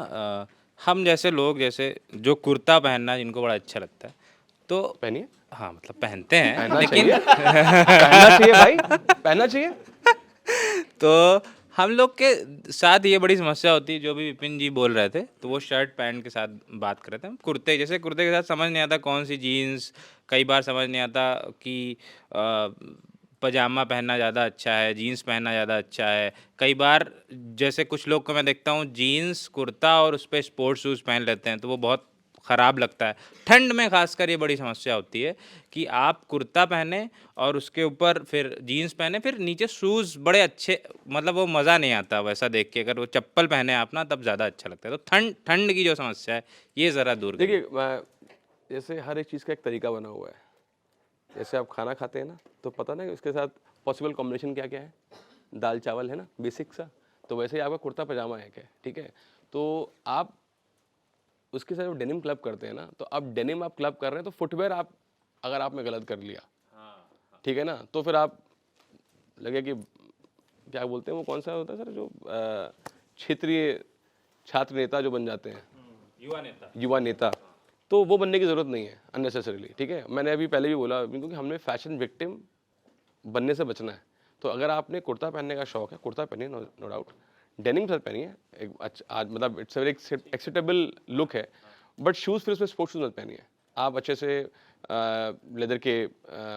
हम जैसे लोग जैसे जो कुर्ता पहनना जिनको बड़ा अच्छा लगता है तो पहनिए। हाँ, मतलब पहनते हैं पहनना लेकिन चाहिए। पहनना चाहिए भाई, पहनना चाहिए। तो हम लोग के साथ ये बड़ी समस्या होती है, जो भी विपिन जी बोल रहे थे तो वो शर्ट पैंट के साथ बात कर रहे थे। हम कुर्ते के साथ समझ नहीं आता कौन सी जीन्स, कई बार समझ नहीं आता कि पजामा पहनना ज़्यादा अच्छा है, जीन्स पहनना ज़्यादा अच्छा है। कई बार जैसे कुछ लोग को मैं देखता हूँ जीन्स कुर्ता और उस पर स्पोर्ट्स शूज़ पहन लेते हैं तो वो बहुत ख़राब लगता है। ठंड में खासकर ये बड़ी समस्या होती है कि आप कुर्ता पहने और उसके ऊपर फिर जीन्स पहने, फिर नीचे शूज़ बड़े अच्छे, मतलब वो मज़ा नहीं आता वैसा देख के। अगर वो चप्पल पहने आप ना तब ज़्यादा अच्छा लगता है। तो ठंड की जो समस्या है ये ज़रा दूर करिए। देखिए जैसे हर एक चीज़ का एक तरीका बना हुआ है। जैसे आप खाना खाते हैं ना तो पता ना उसके साथ पॉसिबल कॉम्बिनेशन क्या क्या है, दाल चावल है ना बेसिक सा, तो वैसे ही आपका कुर्ता पजामा है क्या, ठीक है। तो आप उसके साथ डेनिम क्लब करते हैं ना, तो अब डेनिम आप क्लब कर रहे हैं तो फुटवेयर आप अगर आपने गलत कर लिया, ठीक है ना, तो फिर आप लगे कि क्या बोलते हैं वो कौन सा होता है सर जो क्षेत्रीय छात्र नेता जो बन जाते हैं, युवा नेता, तो वो बनने की ज़रूरत नहीं है अननेसेसरीली, ठीक है। मैंने अभी पहले भी बोला क्योंकि हमने फैशन विक्टिम बनने से बचना है। तो अगर आपने कुर्ता पहनने का शौक है, कुर्ता पहनिए, नो डाउट, डेनिम शर्ट पहनिए, एक अच्छा आज मतलब इट्स वेरी एक्सेप्टेबल लुक है, बट शूज़ फिर उसमें स्पोर्ट्स शूज़ मत पहनिए। आप अच्छे से लेदर के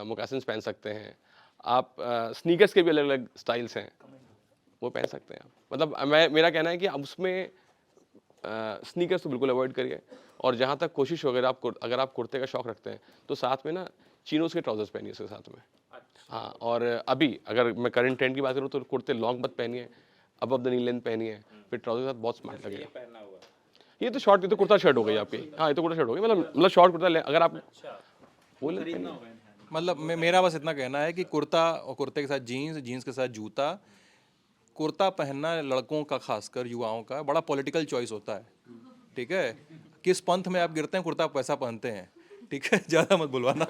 मोकासिन्स पहन सकते हैं, आप स्नीकर्स के भी अलग अलग स्टाइल्स हैं वो पहन सकते हैं। मतलब मेरा कहना है कि आप उसमें स्नीकर्स तो बिल्कुल अवॉइड करिए, और जहाँ तक कोशिश हो अगर आप कुर्ते का शौक़ रखते हैं तो साथ में ना चीनोस के ट्राउजर्स पहनिए उसके साथ में। हाँ, और अभी अगर मैं करंट ट्रेंड की बात करूँ तो कुर्ते लॉन्ग मत पहनिए, अबव द नी लेंथ पहनिए, फिर ट्राउजर के साथ बहुत स्मार्ट लगेगा। ये तो शॉर्ट, ये तो कुर्ता शर्ट हो गई आपकी। हाँ, ये तो कुर्ता शर्ट हो गई, मतलब शॉर्ट कुर्ता अगर आप वो मतलब मेरा बस इतना कहना है कि कुर्ता और कुर्ते के साथ जीन्स, जीन्स के साथ जूता। कुर्ता पहनना लड़कों का, खासकर युवाओं का बड़ा पॉलिटिकल चॉइस होता है, ठीक है। किस पंथ में आप गिरते हैं कुर्ता पैसा पहनते हैं, ठीक है, ज़्यादा मत बुलवाना।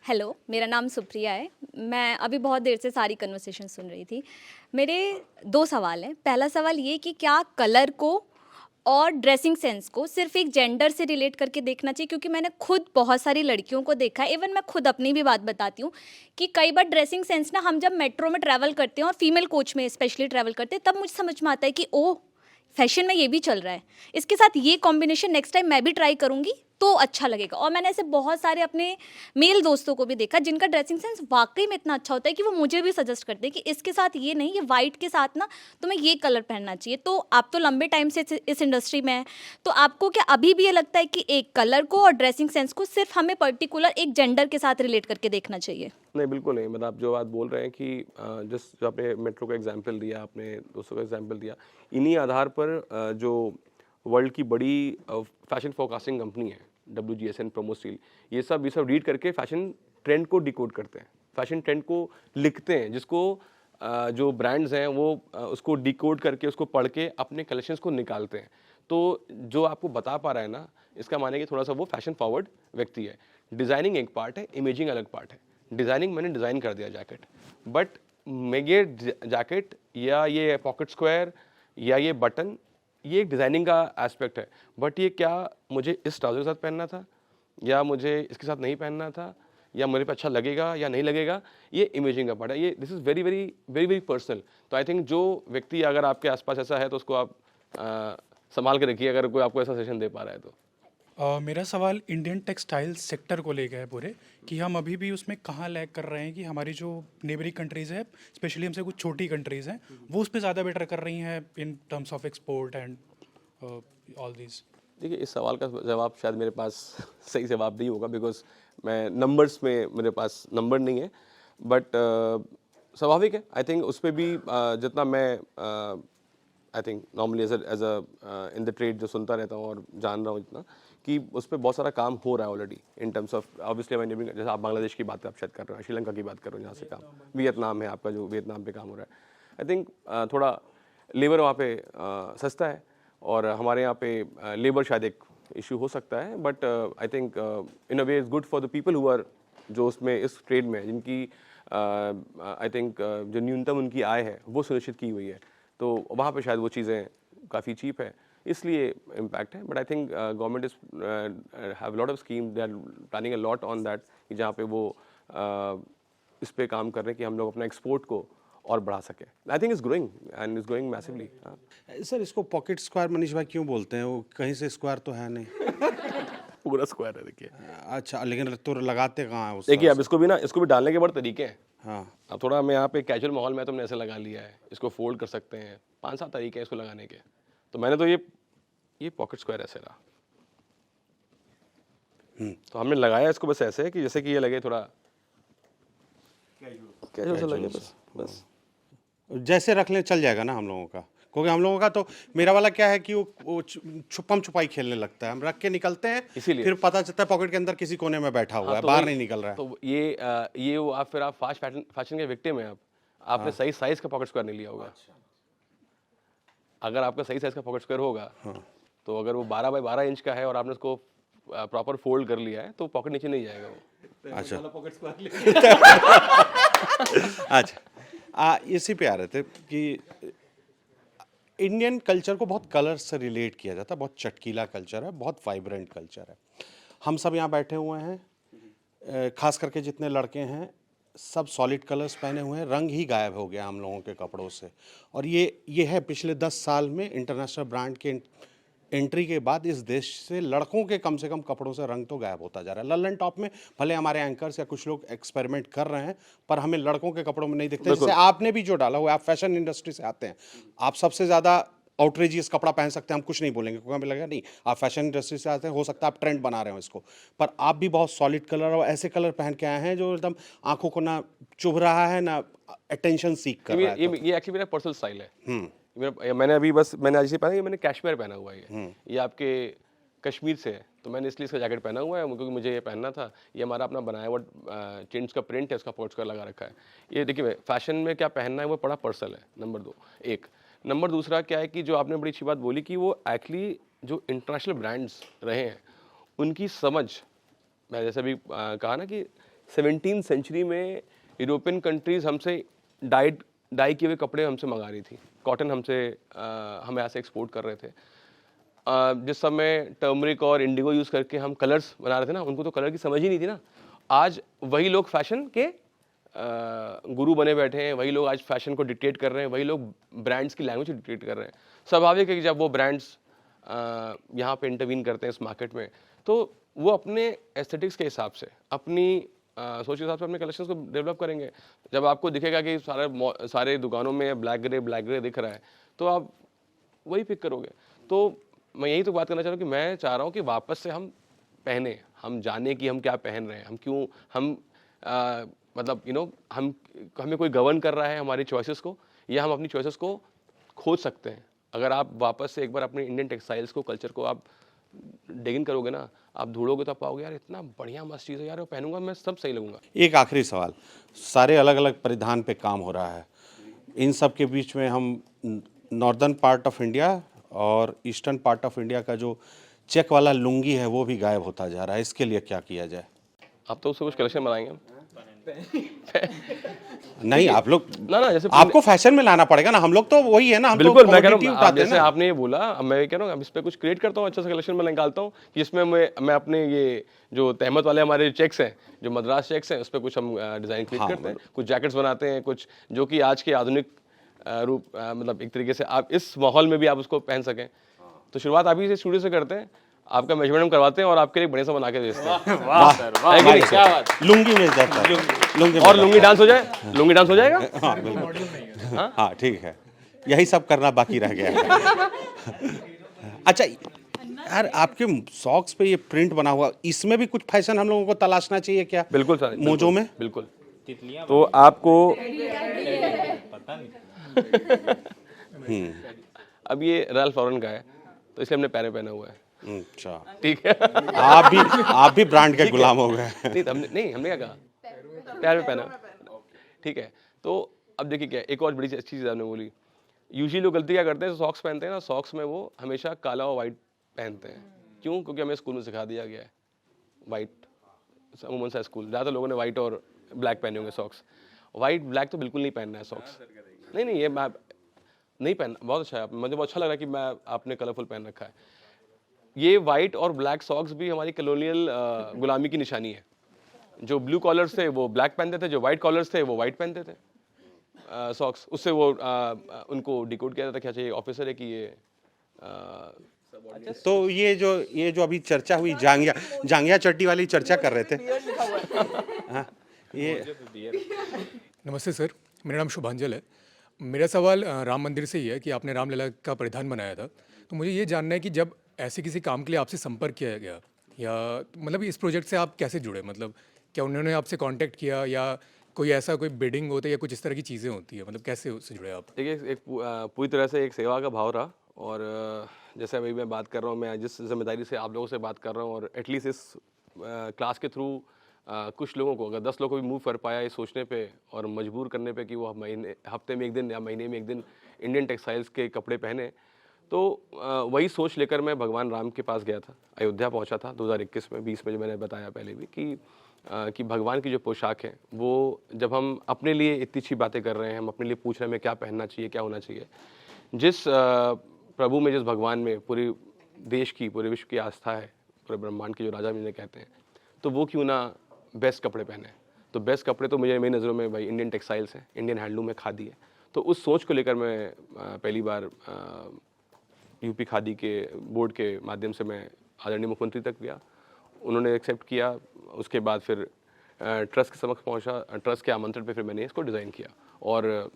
हेलो, मेरा नाम सुप्रिया है। मैं अभी बहुत देर से सारी कन्वर्सेशन सुन रही थी। मेरे 2 सवाल हैं। पहला सवाल ये कि क्या कलर को और ड्रेसिंग सेंस को सिर्फ एक जेंडर से रिलेट करके देखना चाहिए, क्योंकि मैंने खुद बहुत सारी लड़कियों को देखा है, इवन मैं खुद अपनी भी बात बताती हूँ कि कई बार ड्रेसिंग सेंस ना, हम जब मेट्रो में ट्रैवल करते हैं और फीमेल कोच में स्पेशली ट्रैवल करते हैं, तब मुझे समझ में आता है कि ओह, फैशन में ये भी चल रहा है, इसके साथ ये कॉम्बिनेशन नेक्स्ट टाइम मैं भी ट्राई करूँगी तो अच्छा लगेगा। और मैंने ऐसे बहुत सारे अपने मेल दोस्तों को भी देखा जिनका ड्रेसिंग सेंस वाकई में इतना अच्छा होता है कि वो मुझे भी सजेस्ट करते हैं कि इसके साथ ये नहीं, ये वाइट के साथ ना तुम्हें ये कलर पहनना चाहिए। तो आप तो लंबे टाइम से इस इंडस्ट्री में हैं, तो आपको क्या अभी भी ये लगता है कि एक कलर को और ड्रेसिंग सेंस को सिर्फ हमें पर्टिकुलर एक जेंडर के साथ रिलेट करके देखना चाहिए? नहीं, बिल्कुल नहीं। मतलब आप जो बात बोल रहे हैं कि जो आपने मेट्रो का एग्जाम्पल दिया, आपने दोस्तों का एग्जाम्पल दिया, इन्हीं आधार पर जो वर्ल्ड की बड़ी फैशन फोरकास्टिंग कंपनी है WGSN, प्रोमोस्टील, ये सब रीड करके फैशन ट्रेंड को डिकोड करते हैं, फैशन ट्रेंड को लिखते हैं, जिसको जो ब्रांड्स हैं वो उसको डिकोड करके उसको पढ़ के अपने कलेक्शंस को निकालते हैं। तो जो आपको बता पा रहा है ना, इसका माने कि थोड़ा सा वो फैशन फॉरवर्ड व्यक्ति है। डिज़ाइनिंग एक पार्ट है, इमेजिंग अलग पार्ट है। डिज़ाइनिंग मैंने डिज़ाइन कर दिया जैकेट, बट मैं ये जैकेट या ये पॉकेट स्क्वायर या ये बटन, ये एक डिज़ाइनिंग का एस्पेक्ट है, बट ये क्या मुझे इस ट्राउज़र के साथ पहनना था या मुझे इसके साथ नहीं पहनना था, या मेरे पे अच्छा लगेगा या नहीं लगेगा, ये इमेजिंग का पार्ट है। ये this is very very very very personal. तो आई थिंक जो व्यक्ति अगर आपके आसपास ऐसा है तो उसको आप संभाल के रखिए, अगर कोई आपको ऐसा सेशन दे पा रहा है तो। मेरा सवाल इंडियन टेक्सटाइल सेक्टर को लेकर है पूरे, कि हम अभी भी उसमें कहाँ लैग कर रहे हैं, कि हमारी जो नेबरिंग कंट्रीज़ है, स्पेशली हमसे कुछ छोटी कंट्रीज़ हैं, वो उस पर ज़्यादा बेटर कर रही हैं in terms of export and all this. देखिए, इस सवाल का जवाब शायद मेरे पास सही जवाब नहीं होगा, बिकॉज मैं नंबर्स में मेरे पास नंबर नहीं है, बट स्वाभाविक है। आई थिंक उस पर भी जितना मैं I think normally as a in the trade जो सुनता रहता हूँ और जान रहा हूँ इतना कि उस पर बहुत सारा काम हो रहा है already in terms of obviously जैसे आप बांग्लादेश की बात आप शायद कर रहे हो, श्रीलंका की बात कर रहे हो, जहाँ से काम वियतनाम है आपका, जो वियतनाम पे काम हो रहा है। आई थिंक थोड़ा लेबर वहाँ पे सस्ता है और हमारे यहाँ पे लेबर शायद एक इशू हो सकता है, but I think in a way is good for the people who are जो उसमें इस ट्रेड में जिनकी आई थिंक जो न्यूनतम उनकी आय है वो सुनिश्चित की हुई है, तो वहाँ पे शायद वो चीज़ें काफ़ी चीप है, इसलिए इम्पैक्ट है। But I think government is have lot of scheme, they are planning a lot on that कि जहाँ पे वो इस पे काम कर रहे हैं कि हम लोग अपना एक्सपोर्ट को और बढ़ा सके। I think is growing and is growing massively. Sir इसको पॉकेट स्क्वायर मनीष भाई क्यों बोलते हैं? वो कहीं से स्क्वायर तो है नहीं। पूरा स्क्वायर है देखिए। अच्छा, लेकिन तो लगाते कहाँ है? देखिए अब इसको भी डालने के बड़े तरीके हैं। हाँ, अब थोड़ा मैं यहाँ पे कैजुअल माहौल में तुमने ऐसे लगा लिया है, इसको फोल्ड कर सकते हैं, 5-7 तरीके हैं इसको लगाने के। तो मैंने तो ये पॉकेट स्क्वायर ऐसे रहा, तो हमने लगाया इसको बस ऐसे कि जैसे कि ये लगे थोड़ा कैजुअल सा लगे, बस जैसे रख लें चल जाएगा ना हम लोगों का, क्योंकि हम लोगों का तो मेरा वाला क्या है कि वो छुपम छुपाई खेलने लगता है, हम रख के निकलते हैं इसीलिए फिर पता चलता है पॉकेट के अंदर किसी कोने में बैठा हुआ है, तो बाहर नहीं निकल रहा है। तो ये वो आप फिर आप फास्ट फैशन के विक्टिम हैं। आपने सही साइज का पॉकेट स्क्वायर नहीं लिया होगा। अगर आपका सही साइज का पॉकेट स्क्वायर होगा तो अगर वो 12 बाय 12 इंच का है और आपने उसको प्रॉपर फोल्ड कर लिया है तो पॉकेट नीचे नहीं जाएगा वो। अच्छा अच्छा, इसी पे आ रहे थे कि इंडियन कल्चर को बहुत कलर से रिलेट किया जाता है, बहुत चटकीला कल्चर है, बहुत वाइब्रेंट कल्चर है। हम सब यहाँ बैठे हुए हैं, खास करके जितने लड़के हैं सब सॉलिड कलर्स पहने हुए हैं, रंग ही गायब हो गया हम लोगों के कपड़ों से। और ये है पिछले 10 साल में इंटरनेशनल ब्रांड के एंट्री के बाद इस देश से लड़कों के कम से कम कपड़ों से रंग तो गायब होता जा रहा है। लल्लन टॉप में भले हमारे एंकर्स या कुछ लोग एक्सपेरिमेंट कर रहे हैं, पर हमें लड़कों के कपड़ों में नहीं दिखते। जैसे आपने भी जो डाला हुआ है, आप फैशन इंडस्ट्री से आते हैं, आप सबसे ज़्यादा आउटरेजियस कपड़ा पहन सकते हैं, हम कुछ नहीं बोलेंगे क्योंकि हमें लगेगा नहीं आप फैशन इंडस्ट्री से आते हैं, हो सकता है आप ट्रेंड बना रहे हो इसको, पर आप भी बहुत सॉलिड कलर और ऐसे कलर पहन के आए हैं जो एकदम आंखों को ना चुभ रहा है ना अटेंशन सीख कर रहा है। ये एक्चुअली मेरा पर्सनल स्टाइल है। मैंने आज ही पहना कि मैंने कैशमेयर पहना हुआ है, ये आपके कश्मीर से है, तो मैंने इसलिए इसका जैकेट पहना हुआ है क्योंकि मुझे ये पहनना था। ये हमारा अपना बनाया हुआ चिंट्स का प्रिंट है, उसका पॉकेट स्क्वायर लगा रखा है। ये देखिए फैशन में क्या पहनना है वो बड़ा पर्सनल है, नंबर 2 एक। नंबर दूसरा क्या है कि जो आपने बड़ी अच्छी बात बोली कि वो एक्चुअली जो इंटरनेशनल ब्रांड्स रहे हैं उनकी समझ, मैं जैसे अभी कहा ना कि 17th सेंचुरी में यूरोपियन कंट्रीज़ हमसे डाई किए हुए कपड़े हमसे मंगा रही थी, कॉटन हम यहाँ से एक्सपोर्ट कर रहे थे। जिस समय टर्मरिक और इंडिगो यूज़ करके हम कलर्स बना रहे थे ना, उनको तो कलर की समझ ही नहीं थी ना। आज वही लोग फैशन के गुरु बने बैठे हैं, वही लोग आज फैशन को डिक्टेट कर रहे हैं, वही लोग ब्रांड्स की लैंग्वेज डिक्टेट कर रहे हैं। स्वाभाविक है कि जब वो ब्रांड्स यहाँ पे इंटरवीन करते हैं इस मार्केट में, तो वो अपने एस्थेटिक्स के हिसाब से, अपनी सोच के हिसाब से अपने कलेक्शंस को डेवलप करेंगे। जब आपको दिखेगा कि सारे दुकानों में ब्लैक ग्रे दिख रहा है तो आप वही पिक करोगे। तो मैं यही तो बात करना चाह रहा हूँ कि मैं चाह रहा हूँ कि वापस से हम पहने, हम जाने कि हम क्या पहन रहे हैं, हम क्यों मतलब हमें कोई गवर्न कर रहा है हमारी चॉइसेस को, या हम अपनी चॉइसेस को खोज सकते हैं। अगर आप वापस से एक बार अपने इंडियन टेक्सटाइल्स को, कल्चर को आप डिगिन करोगे ना, आप ढूंढोगे तो आप पाओगे यार इतना बढ़िया मस्त चीज़ है यार, वो पहनूंगा मैं सब सही लगूंगा। एक आखिरी सवाल, सारे अलग अलग परिधान पे काम हो रहा है, इन सब के बीच में हम नॉर्दर्न पार्ट ऑफ इंडिया और ईस्टर्न पार्ट ऑफ इंडिया का जो चेक वाला लुंगी है वो भी गायब होता जा रहा है, इसके लिए क्या किया जाए? आप तो उससे कुछ कलेक्शन बनाएंगे हम नहीं, आप लोग ना जैसे आपको फैशन में लाना पड़ेगा ना, हम लोग तो वही है ना, हम बिल्कुल तो मैं कह रहा हूँ जैसे आपने ये बोला, अब मैं कह रहा हूँ अब इस पे कुछ क्रिएट करता हूँ, अच्छा सा कलेक्शन में निकालता हूँ जिसमें मैं अपने ये जो तहमत वाले हमारे चेक्स हैं, जो मद्रास चेक्स हैं, उस पर कुछ हम डिज़ाइन क्रिएट करते हैं, कुछ जैकेट्स बनाते हैं, कुछ जो कि आज के आधुनिक रूप मतलब एक तरीके से आप इस माहौल में भी आप उसको पहन सकें। तो शुरुआत आप ही से स्टूडियो से करते हैं, आपका मेजरमेंट हम करवाते हैं और आपके लिए बढ़िया सा बना के भेजते हैं। वाह सर, वाह, क्या बात। लुंगी मिल जाता है, और लुंगी डांस हो जाए, लुंगी डांस हो जाएगा। हाँ बिल्कुल, हाँ ठीक है, यही सब करना बाकी रह गया है। अच्छा यार, आपके सॉक्स पे ये प्रिंट बना हुआ, इसमें भी कुछ फैशन हम लोगों को तलाशना चाहिए क्या? बिल्कुल सर, मोजों में बिल्कुल। तो आपको अब ये रैल्फ लॉरेन का है तो इसलिए हमने पैर में पहना हुआ है। अच्छा, ठीक है। आप भी ब्रांड के गुलाम हो गए। हमने क्या कहा, पैर में पहना, ठीक है। तो अब देखिए क्या, एक और बड़ी अच्छी चीज़ आपने बोली, यूजुअली लोग गलती क्या करते हैं, सॉक्स पहनते हैं ना, सॉक्स में वो हमेशा काला और वाइट पहनते हैं। क्यों? क्योंकि हमें स्कूल में सिखा दिया गया है वाइट, अमूमन सा स्कूल ज़्यादातर लोगों ने वाइट और ब्लैक पहने होंगे सॉक्स। वाइट ब्लैक तो बिल्कुल नहीं पहनना है सॉक्स। नहीं, ये मैं नहीं पहनना, बहुत अच्छा है, मुझे बहुत अच्छा लग रहा है कि मैं आपने कलरफुल पहन रखा है। ये वाइट और ब्लैक सॉक्स भी हमारी कॉलोनियल गुलामी की निशानी है। जो ब्लू कॉलर्स थे वो ब्लैक पहनते थे, जो वाइट कॉलर्स थे वो वाइट पहनते थे सॉक्स। उससे वो उनको डिकोड किया जाता क्या चाहिए ऑफिसर है कि ये तो ये जो अभी चर्चा हुई जांगिया चट्टी वाली चर्चा कर रहे थे। हाँ, ये नमस्ते सर, मेरा नाम शुभांजल है। मेरा सवाल राम मंदिर से ही है कि आपने रामलला का परिधान बनाया था, तो मुझे ये जानना है कि जब ऐसे किसी काम के लिए आपसे संपर्क किया गया, या मतलब इस प्रोजेक्ट से आप कैसे जुड़े, मतलब क्या उन्होंने आपसे कांटेक्ट किया या कोई ऐसा कोई बिडिंग होता है या कुछ इस तरह की चीज़ें होती है, मतलब कैसे उससे जुड़े आप? देखिए, एक पूरी तरह से एक सेवा का भाव रहा। और जैसे अभी मैं बात कर रहा हूँ, मैं जिस जिम्मेदारी से आप लोगों से बात कर रहा हूँ, और एटलीस्ट इस क्लास के थ्रू कुछ लोगों को, अगर 10 लोगों को भी मूव कर पाया इस सोचने पे और मजबूर करने पे कि वो हफ्ते में एक दिन या महीने में एक दिन इंडियन टेक्सटाइल्स के कपड़े पहने, तो वही सोच लेकर मैं भगवान राम के पास गया था, अयोध्या पहुंचा था 2021 में, 20 में, जो मैंने बताया पहले भी कि भगवान की जो पोशाक है वो, जब हम अपने लिए इतनी अच्छी बातें कर रहे हैं, हम अपने लिए पूछ रहे हैं हमें क्या पहनना चाहिए, क्या होना चाहिए, जिस प्रभु में, जिस भगवान में पूरे देश की, पूरे विश्व की आस्था है, पूरे ब्रह्मांड के जो राजा जिन्हें कहते हैं, तो वो क्यों ना बेस्ट कपड़े पहने। तो बेस्ट कपड़े तो मुझे, मेरी नज़रों में भाई इंडियन टेक्सटाइल्स हैं, इंडियन हैंडलूम है, खादी है। तो उस सोच को लेकर मैं पहली बार यूपी खादी के बोर्ड के माध्यम से मैं आदरणीय मुख्यमंत्री तक गया, उन्होंने एक्सेप्ट किया। उसके बाद फिर ट्रस्ट के समक्ष पहुंचा, ट्रस्ट के आमंत्रण पे फिर मैंने इसको डिज़ाइन किया, और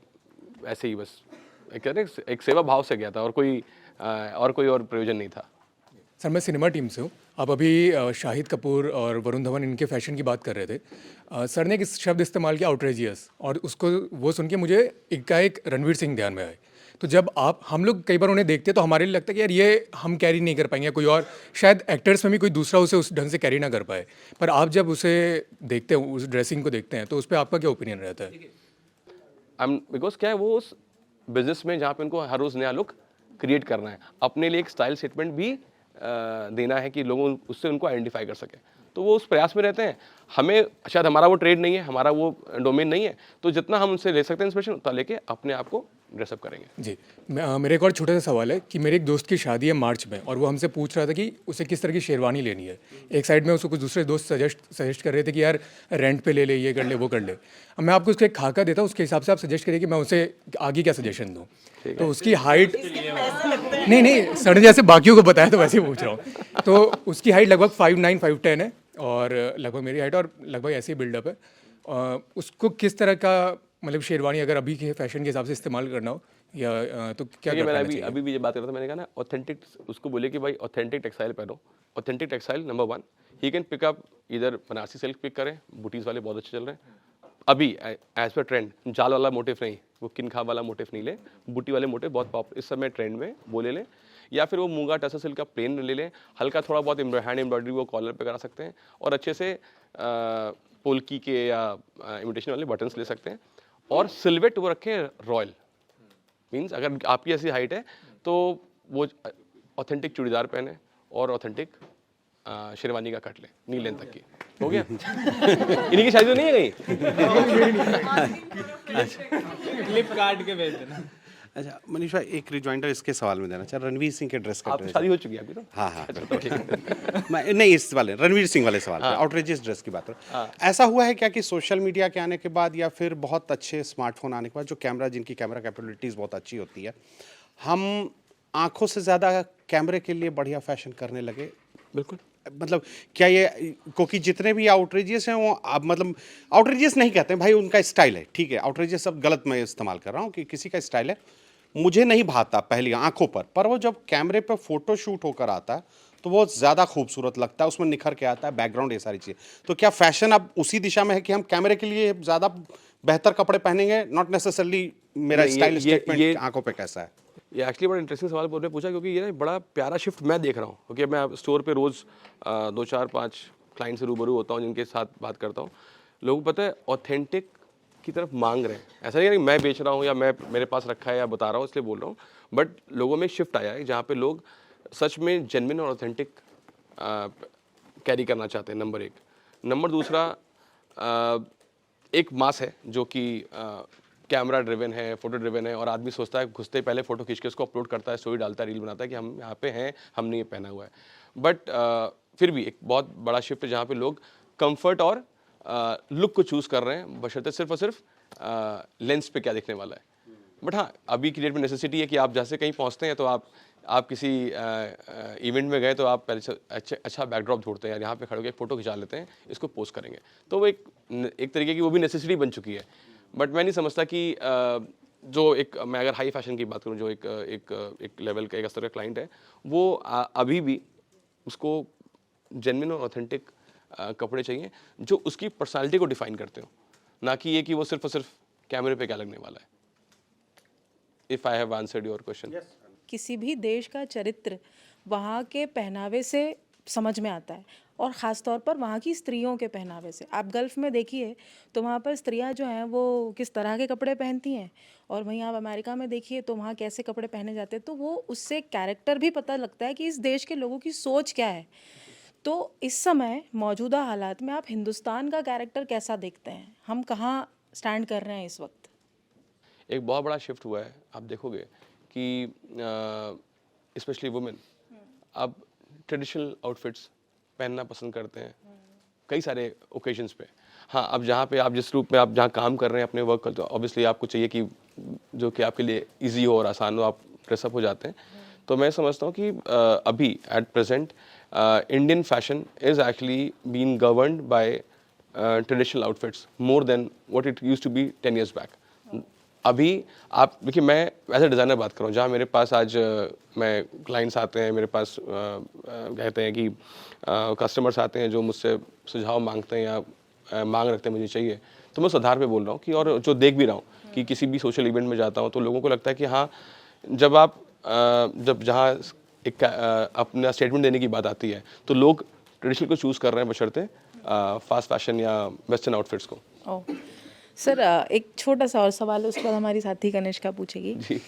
ऐसे ही बस कहते हैं एक सेवा भाव से गया था, और कोई और प्रयोजन नहीं था। सर, मैं सिनेमा टीम से हूँ। आप अभी शाहिद कपूर और वरुण धवन इनके फैशन की बात कर रहे थे। सर ने एक शब्द इस्तेमाल किया, आउटरेजियस, और उसको वो सुन के मुझे एकाएक रणवीर सिंह ध्यान में आए। तो जब हम लोग कई बार उन्हें देखते हैं तो हमारे लिए लगता है कि यार ये हम कैरी नहीं कर पाएंगे, कोई और शायद एक्टर्स में भी कोई दूसरा उसे उस ढंग से कैरी ना कर पाए, पर आप जब उसे देखते हैं, उस ड्रेसिंग को देखते हैं, तो उस पर आपका क्या ओपिनियन रहता है? बिकॉज क्या है, वो उस बिजनेस में जहाँ पे उनको हर रोज़ नया लुक क्रिएट करना है, अपने लिए एक स्टाइल स्टेटमेंट भी देना है कि लोगों उससे उनको आइडेंटिफाई कर सके, तो वो उस प्रयास में रहते हैं। हमें शायद, हमारा वो ट्रेड नहीं है, हमारा वो डोमेन नहीं है, तो जितना हम उनसे ले सकते हैं इंस्पिरेशन, उतना लेके अपने आप को ड्रेसअप करेंगे। जी, मेरा एक और छोटा सा सवाल है कि मेरे एक दोस्त की शादी है मार्च में, और वो हमसे पूछ रहा था कि उसे किस तरह की शेरवानी लेनी है। एक साइड में उसको कुछ दूसरे दोस्त सजेस्ट कर रहे थे कि यार रेंट पे ले ले, ये कर ले, वो कर ले। अब मैं आपको उसका एक खाका देता हूँ, उसके हिसाब से आप सजेस्ट करिए कि मैं उसे आगे क्या सजेशन दूँ। तो उसकी हाइट, नहीं सर, जैसे बाकियों को बताया तो वैसे ही पूछ रहा हूँ। तो उसकी हाइट लगभग 5'9", 5'10" है, और लगभग मेरी हाइट, और लगभग ऐसे ही बिल्डअप है। उसको किस तरह का, मतलब शेरवानी अगर अभी के फैशन के हिसाब से इस्तेमाल करना हो, या तो क्या करना चाहिए? अभी भी ये बात कर रहा था, मैंने कहा ना, ऑथेंटिक, उसको बोले कि भाई ऑथेंटिक टेक्सटाइल पहनो। Authentic textile number 1, he can pick up, इधर बनारसी सिल्क पिक करें, बुटीज वाले बहुत अच्छे चल रहे हैं अभी एज पर ट्रेंड। जाल वाला मोटिव नहीं, वो किनखा वाला मोटिव नहीं ले, बूटी वाले मोटिव बहुत पॉप इस समय ट्रेंड में, वो ले लें। या फिर वो मूंगा टसर सिल्क का प्लेन ले लें, हल्का थोड़ा बहुत हैंड एम्ब्रॉयडरी वो कॉलर पे करा सकते हैं, और अच्छे से पोल्की के या इमिटेशन वाले बटन्स ले सकते हैं, और सिल्वेट वो रखें रॉयल। मीन्स अगर आपकी ऐसी हाइट है तो वो ऑथेंटिक चूड़ीदार पहने और ऑथेंटिक शेरवानी का कट ले, नी लेंथ तक की। हो गया। इन्हीं की शादी तो नहीं है कहीं? क्लिप काट के भेज देना। अच्छा मनीष भाई, एक रिजॉइंडर इसके सवाल में देना चाह, रणवीर सिंह के ड्रेस का शादी हो चुकी है अभी तो? हाँ मैं नहीं, इस वाले रणवीर सिंह वाले सवाल पे आउटरेजियस ड्रेस की बात हो। ऐसा हुआ है क्या कि सोशल मीडिया के आने के बाद, या फिर बहुत अच्छे स्मार्टफोन आने के बाद, जो कैमरा, जिनकी कैमरा कैपेबिलिटीज़ बहुत अच्छी होती है, हम आंखों से ज़्यादा कैमरे के लिए बढ़िया फैशन करने लगे? बिल्कुल। मतलब क्या ये, क्योंकि जितने भी आउटरेजियस हैं वो अब, मतलब आउटरेजियस नहीं कहते हैं भाई, उनका स्टाइल है, ठीक है, आउटरेजियस अब गलत मैं इस्तेमाल कर रहा हूँ, कि किसी का स्टाइल है, मुझे नहीं भाता पहली आंखों पर वो जब कैमरे पर फोटो शूट होकर आता है तो वो ज़्यादा खूबसूरत लगता है, उसमें निखर के आता है बैकग्राउंड, ये सारी चीज़ें। तो क्या फैशन अब उसी दिशा में है कि हम कैमरे के लिए ज़्यादा बेहतर कपड़े पहनेंगे, नॉट नेसेसरली मेरा स्टाइल स्टेटमेंट आंखों पे कैसा है? ये एक्चुअली बड़ा इंटरेस्टिंग सवाल आपने पूछा, क्योंकि ये ना बड़ा प्यारा शिफ्ट मैं देख रहा हूँ, क्योंकि मैं स्टोर पे रोज़ 2 4 5 क्लाइंट से रूबरू होता हूँ, जिनके साथ बात करता हूँ। लोगों को पता है ऑथेंटिक की तरफ मांग रहे हैं। ऐसा नहीं है कि मैं बेच रहा हूँ या मैं मेरे पास रखा है या बता रहा हूँ इसलिए बोल रहा हूँ, बट लोगों में शिफ्ट आया है जहाँ पे लोग सच में जेन्युइन और ऑथेंटिक कैरी करना चाहते हैं, नंबर 1। नंबर दूसरा, एक मास है जो कि कैमरा ड्रिवन है, फोटो ड्रिवन है, और आदमी सोचता है घुसते ही पहले फोटो खींच के उसको अपलोड करता है, स्टोरी डालता है, रील बनाता है कि हम यहाँ पे हैं, हमने ये पहना हुआ है। बट फिर भी एक बहुत बड़ा शिफ्ट है जहाँ पे लोग कंफर्ट और लुक को चूज़ कर रहे हैं, बशर्ते सिर्फ और सिर्फ लेंस पे क्या दिखने वाला है। बट हाँ, अभी की डेट में नेसेसिटी है कि आप जैसे कहीं पहुँचते हैं तो आप किसी इवेंट में गए तो आप पहले से अच्छा बैकड्रॉप ढूंढते हैं, यहाँ पे खड़े होकर एक फ़ोटो खिंचा लेते हैं, इसको पोस्ट करेंगे। तो वो एक तरीके की वो भी नेसेसिटी बन चुकी है। बट मैं नहीं समझता कि जो एक, मैं अगर हाई फैशन की बात करूँ, जो एक लेवल का, एक स्तर का क्लाइंट है, वो अभी भी उसको जेन्युइन और ऑथेंटिक कपड़े चाहिए जो उसकी पर्सनालिटी को डिफाइन करते हो, ना कि ये कि वो सिर्फ और सिर्फ कैमरे पे क्या लगने वाला है। If I have answered your question. किसी भी देश का चरित्र वहाँ के पहनावे से समझ में आता है, और ख़ास तौर पर वहाँ की स्त्रियों के पहनावे से। आप गल्फ़ में देखिए तो वहाँ पर स्त्रियाँ जो हैं वो किस तरह के कपड़े पहनती हैं, और वहीं आप अमेरिका में देखिए तो वहाँ कैसे कपड़े पहने जाते हैं। तो वो उससे कैरेक्टर भी पता लगता है कि इस देश के लोगों की सोच क्या है। तो इस समय मौजूदा हालात में आप हिंदुस्तान का कैरेक्टर कैसा देखते हैं? हम कहाँ स्टैंड कर रहे हैं इस वक्त? एक बहुत बड़ा शिफ्ट हुआ है, आप देखोगे कि स्पेशली वुमेन अब ट्रेडिशनल आउटफिट्स पहनना पसंद करते हैं कई सारे ओकेजन्स पे। हाँ, अब जहाँ पे आप जिस रूप में आप जहाँ काम कर रहे हैं, अपने वर्क करते हो, ऑब्वियसली आपको चाहिए कि जो कि आपके लिए इजी हो और आसान हो, आप ड्रेसअप हो जाते हैं। तो मैं समझता हूँ कि अभी at present Indian fashion is actually being governed by traditional outfits more than what it used to be 10 years back. अभी आप देखिए, मैं एज ए डिज़ाइनर बात कर रहा हूँ, जहाँ मेरे पास आज मैं क्लाइंट्स आते हैं, मेरे पास कहते हैं कि कस्टमर्स आते हैं जो मुझसे सुझाव मांगते हैं या मांग रखते हैं मुझे चाहिए, तो मैं उस आधार पे बोल रहा हूँ कि, और जो देख भी रहा हूँ कि किसी भी सोशल इवेंट में जाता हूँ तो लोगों को लगता है कि हाँ, जब जहाँ एक अपना स्टेटमेंट देने की बात आती है तो लोग ट्रेडिशनल को चूज़ कर रहे हैं बशर्ते फास्ट फैशन या वेस्टर्न आउटफिट्स को। सर, एक छोटा सा और सवाल है, उसके बाद हमारी साथी कनिष्का पूछेगी।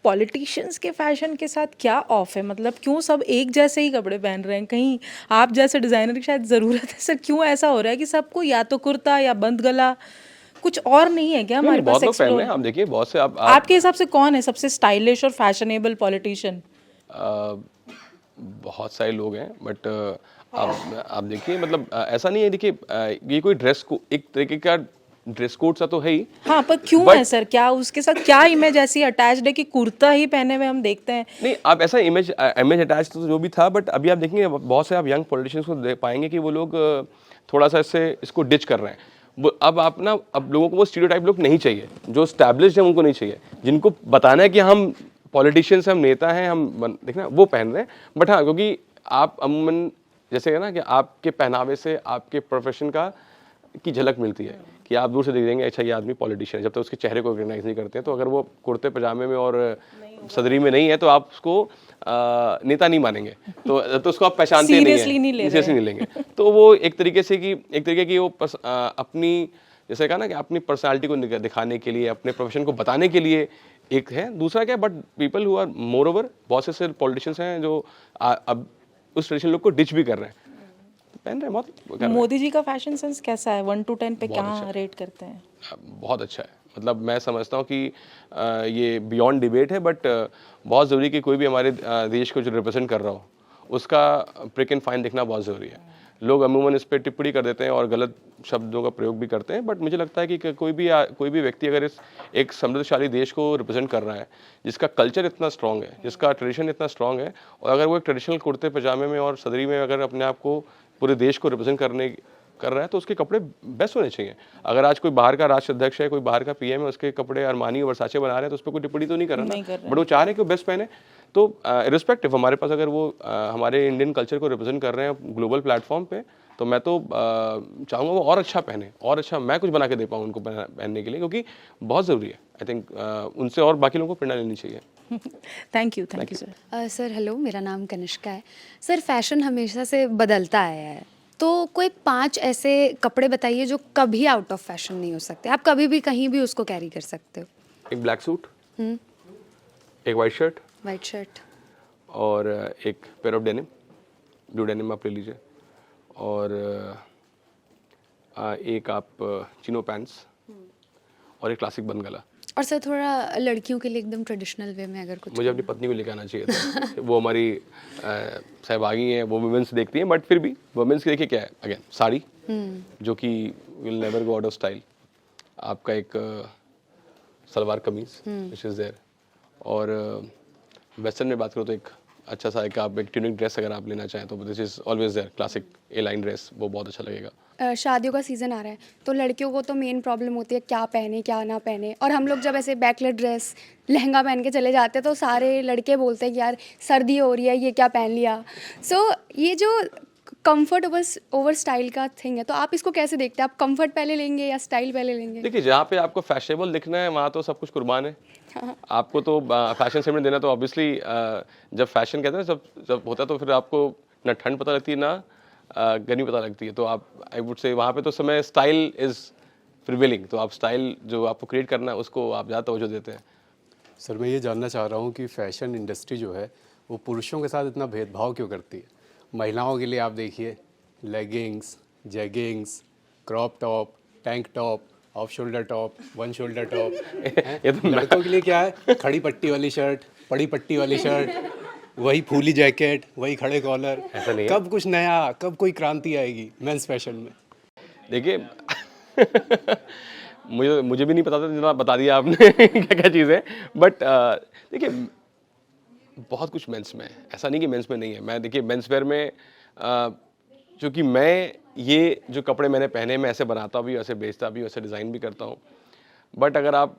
पॉलिटिशियंस के फैशन के साथ क्या ऑफ है? मतलब क्यों सब एक जैसे ही कपड़े पहन रहे हैं? कहीं आप जैसे डिज़ाइनर की शायद ज़रूरत है सर, क्यों ऐसा हो रहा है कि सबको या तो कुर्ता या बंद गला, कुछ और नहीं है क्या हमारे पास एक्सप्लोर? आप देखिए बहुत से आपके हिसाब से कौन है सबसे स्टाइलिश और फैशनेबल पॉलिटिशियन? बहुत सारे लोग हैं, बट आप देखिए, मतलब ऐसा नहीं है, देखिए ये कोई ड्रेस को एक तरीके का ड्रेस कोड सा तो है ही। हाँ, पर क्यों है सर? क्या उसके साथ क्या इमेज ऐसी अटैच्ड है कि कुर्ता ही पहने हुए हम देखते हैं? नहीं, आप ऐसा इमेज अटैच तो जो भी था, बट अभी आप देखेंगे बहुत से आप यंग पॉलिटिशियंस को देख पाएंगे कि वो लोग थोड़ा सा इसको डिच कर रहे हैं। अब लोगों को वो स्टीरियोटाइप लोग नहीं चाहिए, जो एस्टैब्लिश्ड है उनको नहीं चाहिए, जिनको बताना है कि हम पॉलिटिशियंस, हम नेता हैं, हम देखना वो पहन रहे हैं। बट हाँ, क्योंकि आप अमूमन जैसे है ना कि आपके पहनावे से आपके प्रोफेशन की झलक मिलती है कि आप दूर से देख देंगे अच्छा ये आदमी पॉलिटिशियन है, जब तक उसके चेहरे को रिकॉग्नाइज नहीं करते हैं। तो अगर वो कुर्ते पजामे में और सदरी में नहीं है तो आप उसको नेता नहीं मानेंगे, तो उसको आप पहचानते नहीं लेंगे। तो वो एक तरीके की वो अपनी, जैसे कहा ना कि अपनी पर्सनालिटी को दिखाने के लिए, अपने प्रोफेशन को बताने के लिए एक है। दूसरा क्या, but people who are more over, बहुत से पॉलिटिशियंस हैं जो अब उस ट्रेडिशनल लुक को डिच भी कर रहे हैं, पहन रहे हैं। बहुत मोदी जी का फैशन सेंस कैसा है? 1 to 10 पे क्या रेट करते हैं? बहुत अच्छा है, मतलब मैं समझता हूँ कि ये बियॉन्ड डिबेट है, बट बहुत ज़रूरी कि कोई भी हमारे देश को जो रिप्रेजेंट कर रहा हो उसका प्रिक एंड फाइन दिखना बहुत ज़रूरी है। लोग अमूमन इस पर टिप्पणी कर देते हैं और गलत शब्दों का प्रयोग भी करते हैं, बट मुझे लगता है कि कोई भी व्यक्ति अगर इस एक समृद्धशाली देश को रिप्रेजेंट कर रहा है, जिसका कल्चर इतना स्ट्रांग है, जिसका ट्रेडिशन इतना स्ट्रांग है, और अगर वो एक ट्रेडिशनल कुर्ते पजामे में और सदरी में अगर अपने आप को पूरे देश को रिप्रेजेंट कर रहा है, तो उसके कपड़े बेस्ट होने चाहिए। अगर आज कोई बाहर का राष्ट्र अध्यक्ष है, कोई बाहर का पीएम है, उसके कपड़े अरमानी और वर्साचे बना रहे हैं, तो उस पर कोई टिप्पणी तो नहीं कर रहा, बट वो चाह रहे हैं कि वो बेस्ट पहने। तो इरिस्पेक्टिव हमारे पास अगर वो हमारे इंडियन कल्चर को रिप्रेजेंट कर रहे हैं ग्लोबल प्लेटफॉर्म पे, तो मैं तो चाहूँगा वो और अच्छा पहने, और अच्छा मैं कुछ बना के दे पाऊँ उनको पहनने के लिए, क्योंकि बहुत ज़रूरी है। आई थिंक उनसे और बाकी लोगों को प्रेरणा लेनी चाहिए। Thank you sir. Sir hello, मेरा नाम कनिष्का है। सर फैशन हमेशा से बदलता आया है, तो कोई 5 ऐसे कपड़े बताइए जो कभी आउट ऑफ फैशन नहीं हो सकते, आप कभी भी कहीं भी उसको कैरी कर सकते हो। एक ब्लैक सूट, एक वाइट शर्ट, और एक pair of denim, blue denim आप ले लीजिए, और एक आप चिनो पैंट्स, और एक क्लासिक बन गला। और सर थोड़ा लड़कियों के लिए एकदम ट्रेडिशनल वे में अगर कुछ मुझे अपनी पत्नी को लेकर आना चाहिए था। वो हमारी सहभागी हैं, वो वुमेन्स देखती हैं, बट फिर भी वुमेन्स की देखिए क्या है, अगेन साड़ी जो कि will never go out of style, आपका एक salwar kameez which is there, और वेस्टर्न में बात करो तो एक अच्छा सा एक आप एक ट्यूनिक ड्रेस अगर आप लेना चाहें तो this is always there, classic A line dress, वो बहुत अच्छा लगेगा। शादियों का सीज़न आ रहा है, तो लड़कियों को तो मेन प्रॉब्लम होती है क्या पहने क्या ना पहने, और हम लोग जब ऐसे बैकलेट ड्रेस लहंगा पहन के चले जाते हैं तो सारे लड़के बोलते हैं कि यार सर्दी हो रही है, ये क्या पहन लिया। सो ये जो कंफर्ट ओवर स्टाइल का थिंग है, तो आप इसको कैसे देखते हैं? आप कंफर्ट पहले लेंगे या स्टाइल पहले लेंगे? देखिए, जहाँ पे आपको फैशनेबल दिखना है वहाँ तो सब कुछ कुर्बान है। आपको तो फैशन स्टेटमेंट देना, तो ऑब्वियसली जब फैशन कहते हैं जब होता है तो फिर आपको ना ठंड पता लगती है ना गर्मी पता लगती है, तो आप आई वुड से वहाँ पे तो समय स्टाइल इज़ प्रिवेलिंग, तो आप स्टाइल जो आपको क्रिएट करना है उसको आप ज़्यादा तवज्जो देते हैं। सर मैं ये जानना चाह रहा हूँ कि फैशन इंडस्ट्री जो है वो पुरुषों के साथ इतना भेदभाव क्यों करती है? महिलाओं के लिए आप देखिए leggings, jeggings, crop top, tank top, off shoulder top, one shoulder top. ये तो लड़कों के लिए क्या है? खड़ी पट्टी वाली शर्ट, पड़ी पट्टी वाली शर्ट, वही फूली जैकेट, वही खड़े कॉलर। ऐसा नहीं है। कब कुछ नया, कब कोई क्रांति आएगी मेंस फैशन में? देखिए मुझे भी नहीं पता था, जितना बता दिया आपने क्या क्या चीज़ है, बट देखिए बहुत कुछ मेंस में है, ऐसा नहीं कि मेंस में नहीं है। मैं देखिए मेंस वेयर में चूँकि मैं ये जो कपड़े मैंने पहने मैं ऐसे बनाता भी हूँ, ऐसे बेचता भी हूँ, ऐसे डिज़ाइन भी करता हूँ, बट अगर आप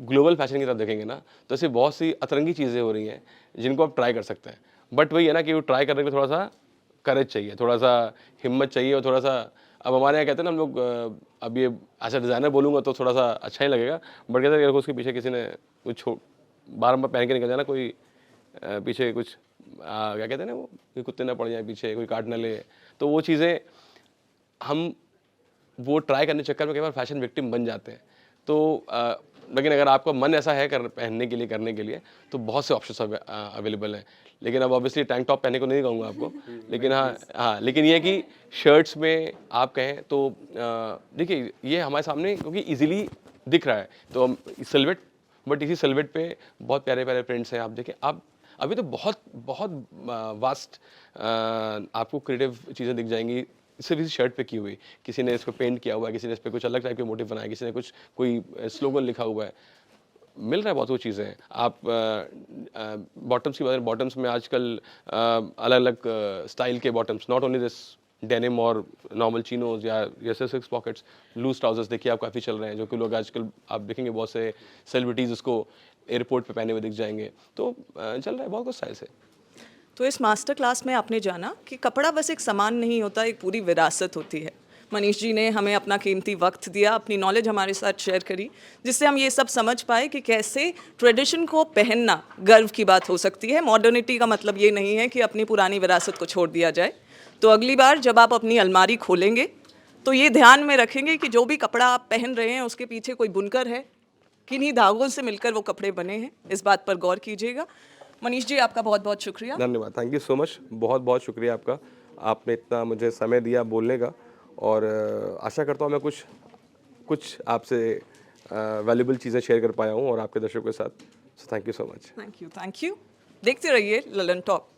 ग्लोबल फैशन की तरफ देखेंगे ना तो ऐसे बहुत सी अतरंगी चीज़ें हो रही हैं जिनको आप ट्राई कर सकते हैं, बट वही है ना कि वो ट्राई करने के लिए थोड़ा सा करेज चाहिए, थोड़ा सा हिम्मत चाहिए, और थोड़ा सा अब हमारे यहाँ कहते हैं ना हम लोग अब ये ऐसा डिज़ाइनर बोलूँगा तो थोड़ा सा अच्छा ही लगेगा, बट कहते हैं कि उसके पीछे किसी ने कुछ बार पहन के निकल जाए ना, कोई पीछे कुछ क्या कहते हैं ना वो, कोई कुत्ते ना पड़ जाए पीछे, कोई काट ना ले, तो वो चीज़ें हम वो ट्राई करने चक्कर में कई बार फैशन विक्टिम बन जाते हैं। तो लेकिन अगर आपका मन ऐसा है पहनने के लिए करने के लिए तो बहुत से ऑप्शंस अवेलेबल हैं, लेकिन अब ऑब्वियसली टैंक टॉप पहनने को नहीं कहूँगा आपको, लेकिन हाँ लेकिन ये है कि शर्ट्स में आप कहें तो देखिए ये हमारे सामने क्योंकि इजीली दिख रहा है, तो हम सिल्वेट, बट इसी सिल्वेट पे बहुत प्यारे प्यारे प्रिंट्स हैं। आप देखें, आप अभी तो बहुत बहुत वास्ट आपको क्रिएटिव चीज़ें दिख जाएंगी सिर्फ इसी शर्ट पे की हुई, किसी ने इसको पेंट किया हुआ है, किसी ने इस पर कुछ अलग टाइप के मोटिव बनाया, किसी ने कुछ कोई स्लोगन लिखा हुआ है, मिल रहा है बहुत वो चीज़ें हैं। आप बॉटम्स की बात करें, बॉटम्स में आजकल अलग अलग स्टाइल के bottoms, not only this denim और नॉर्मल चिनोज या जैसे 6 पॉकेट्स, लूज ट्राउजर्स देखिए आप काफ़ी चल रहे हैं, जो कि लोग आजकल आप देखेंगे बहुत से सेलिब्रिटीज़ उसको एयरपोर्ट पे पहने हुए दिख जाएंगे, तो चल रहा है बहुत कुछ स्टाइल से। तो इस मास्टर क्लास में आपने जाना कि कपड़ा बस एक सामान नहीं होता, एक पूरी विरासत होती है। मनीष जी ने हमें अपना कीमती वक्त दिया, अपनी नॉलेज हमारे साथ शेयर करी, जिससे हम ये सब समझ पाए कि कैसे ट्रेडिशन को पहनना गर्व की बात हो सकती है। मॉडर्निटी का मतलब ये नहीं है कि अपनी पुरानी विरासत को छोड़ दिया जाए। तो अगली बार जब आप अपनी अलमारी खोलेंगे तो ये ध्यान में रखेंगे कि जो भी कपड़ा आप पहन रहे हैं उसके पीछे कोई बुनकर है, किन्हीं धागों से मिलकर वो कपड़े बने हैं, इस बात पर गौर कीजिएगा। मनीष जी आपका बहुत बहुत शुक्रिया। धन्यवाद, थैंक यू सो मच, बहुत बहुत शुक्रिया आपका, आपने इतना मुझे समय दिया बोलने का, और आशा करता हूँ मैं कुछ आपसे वैल्यूबल चीज़ें शेयर कर पाया हूँ और आपके दर्शकों के साथ। So thank you so much. Thank you देखते रहिए ललन टॉक।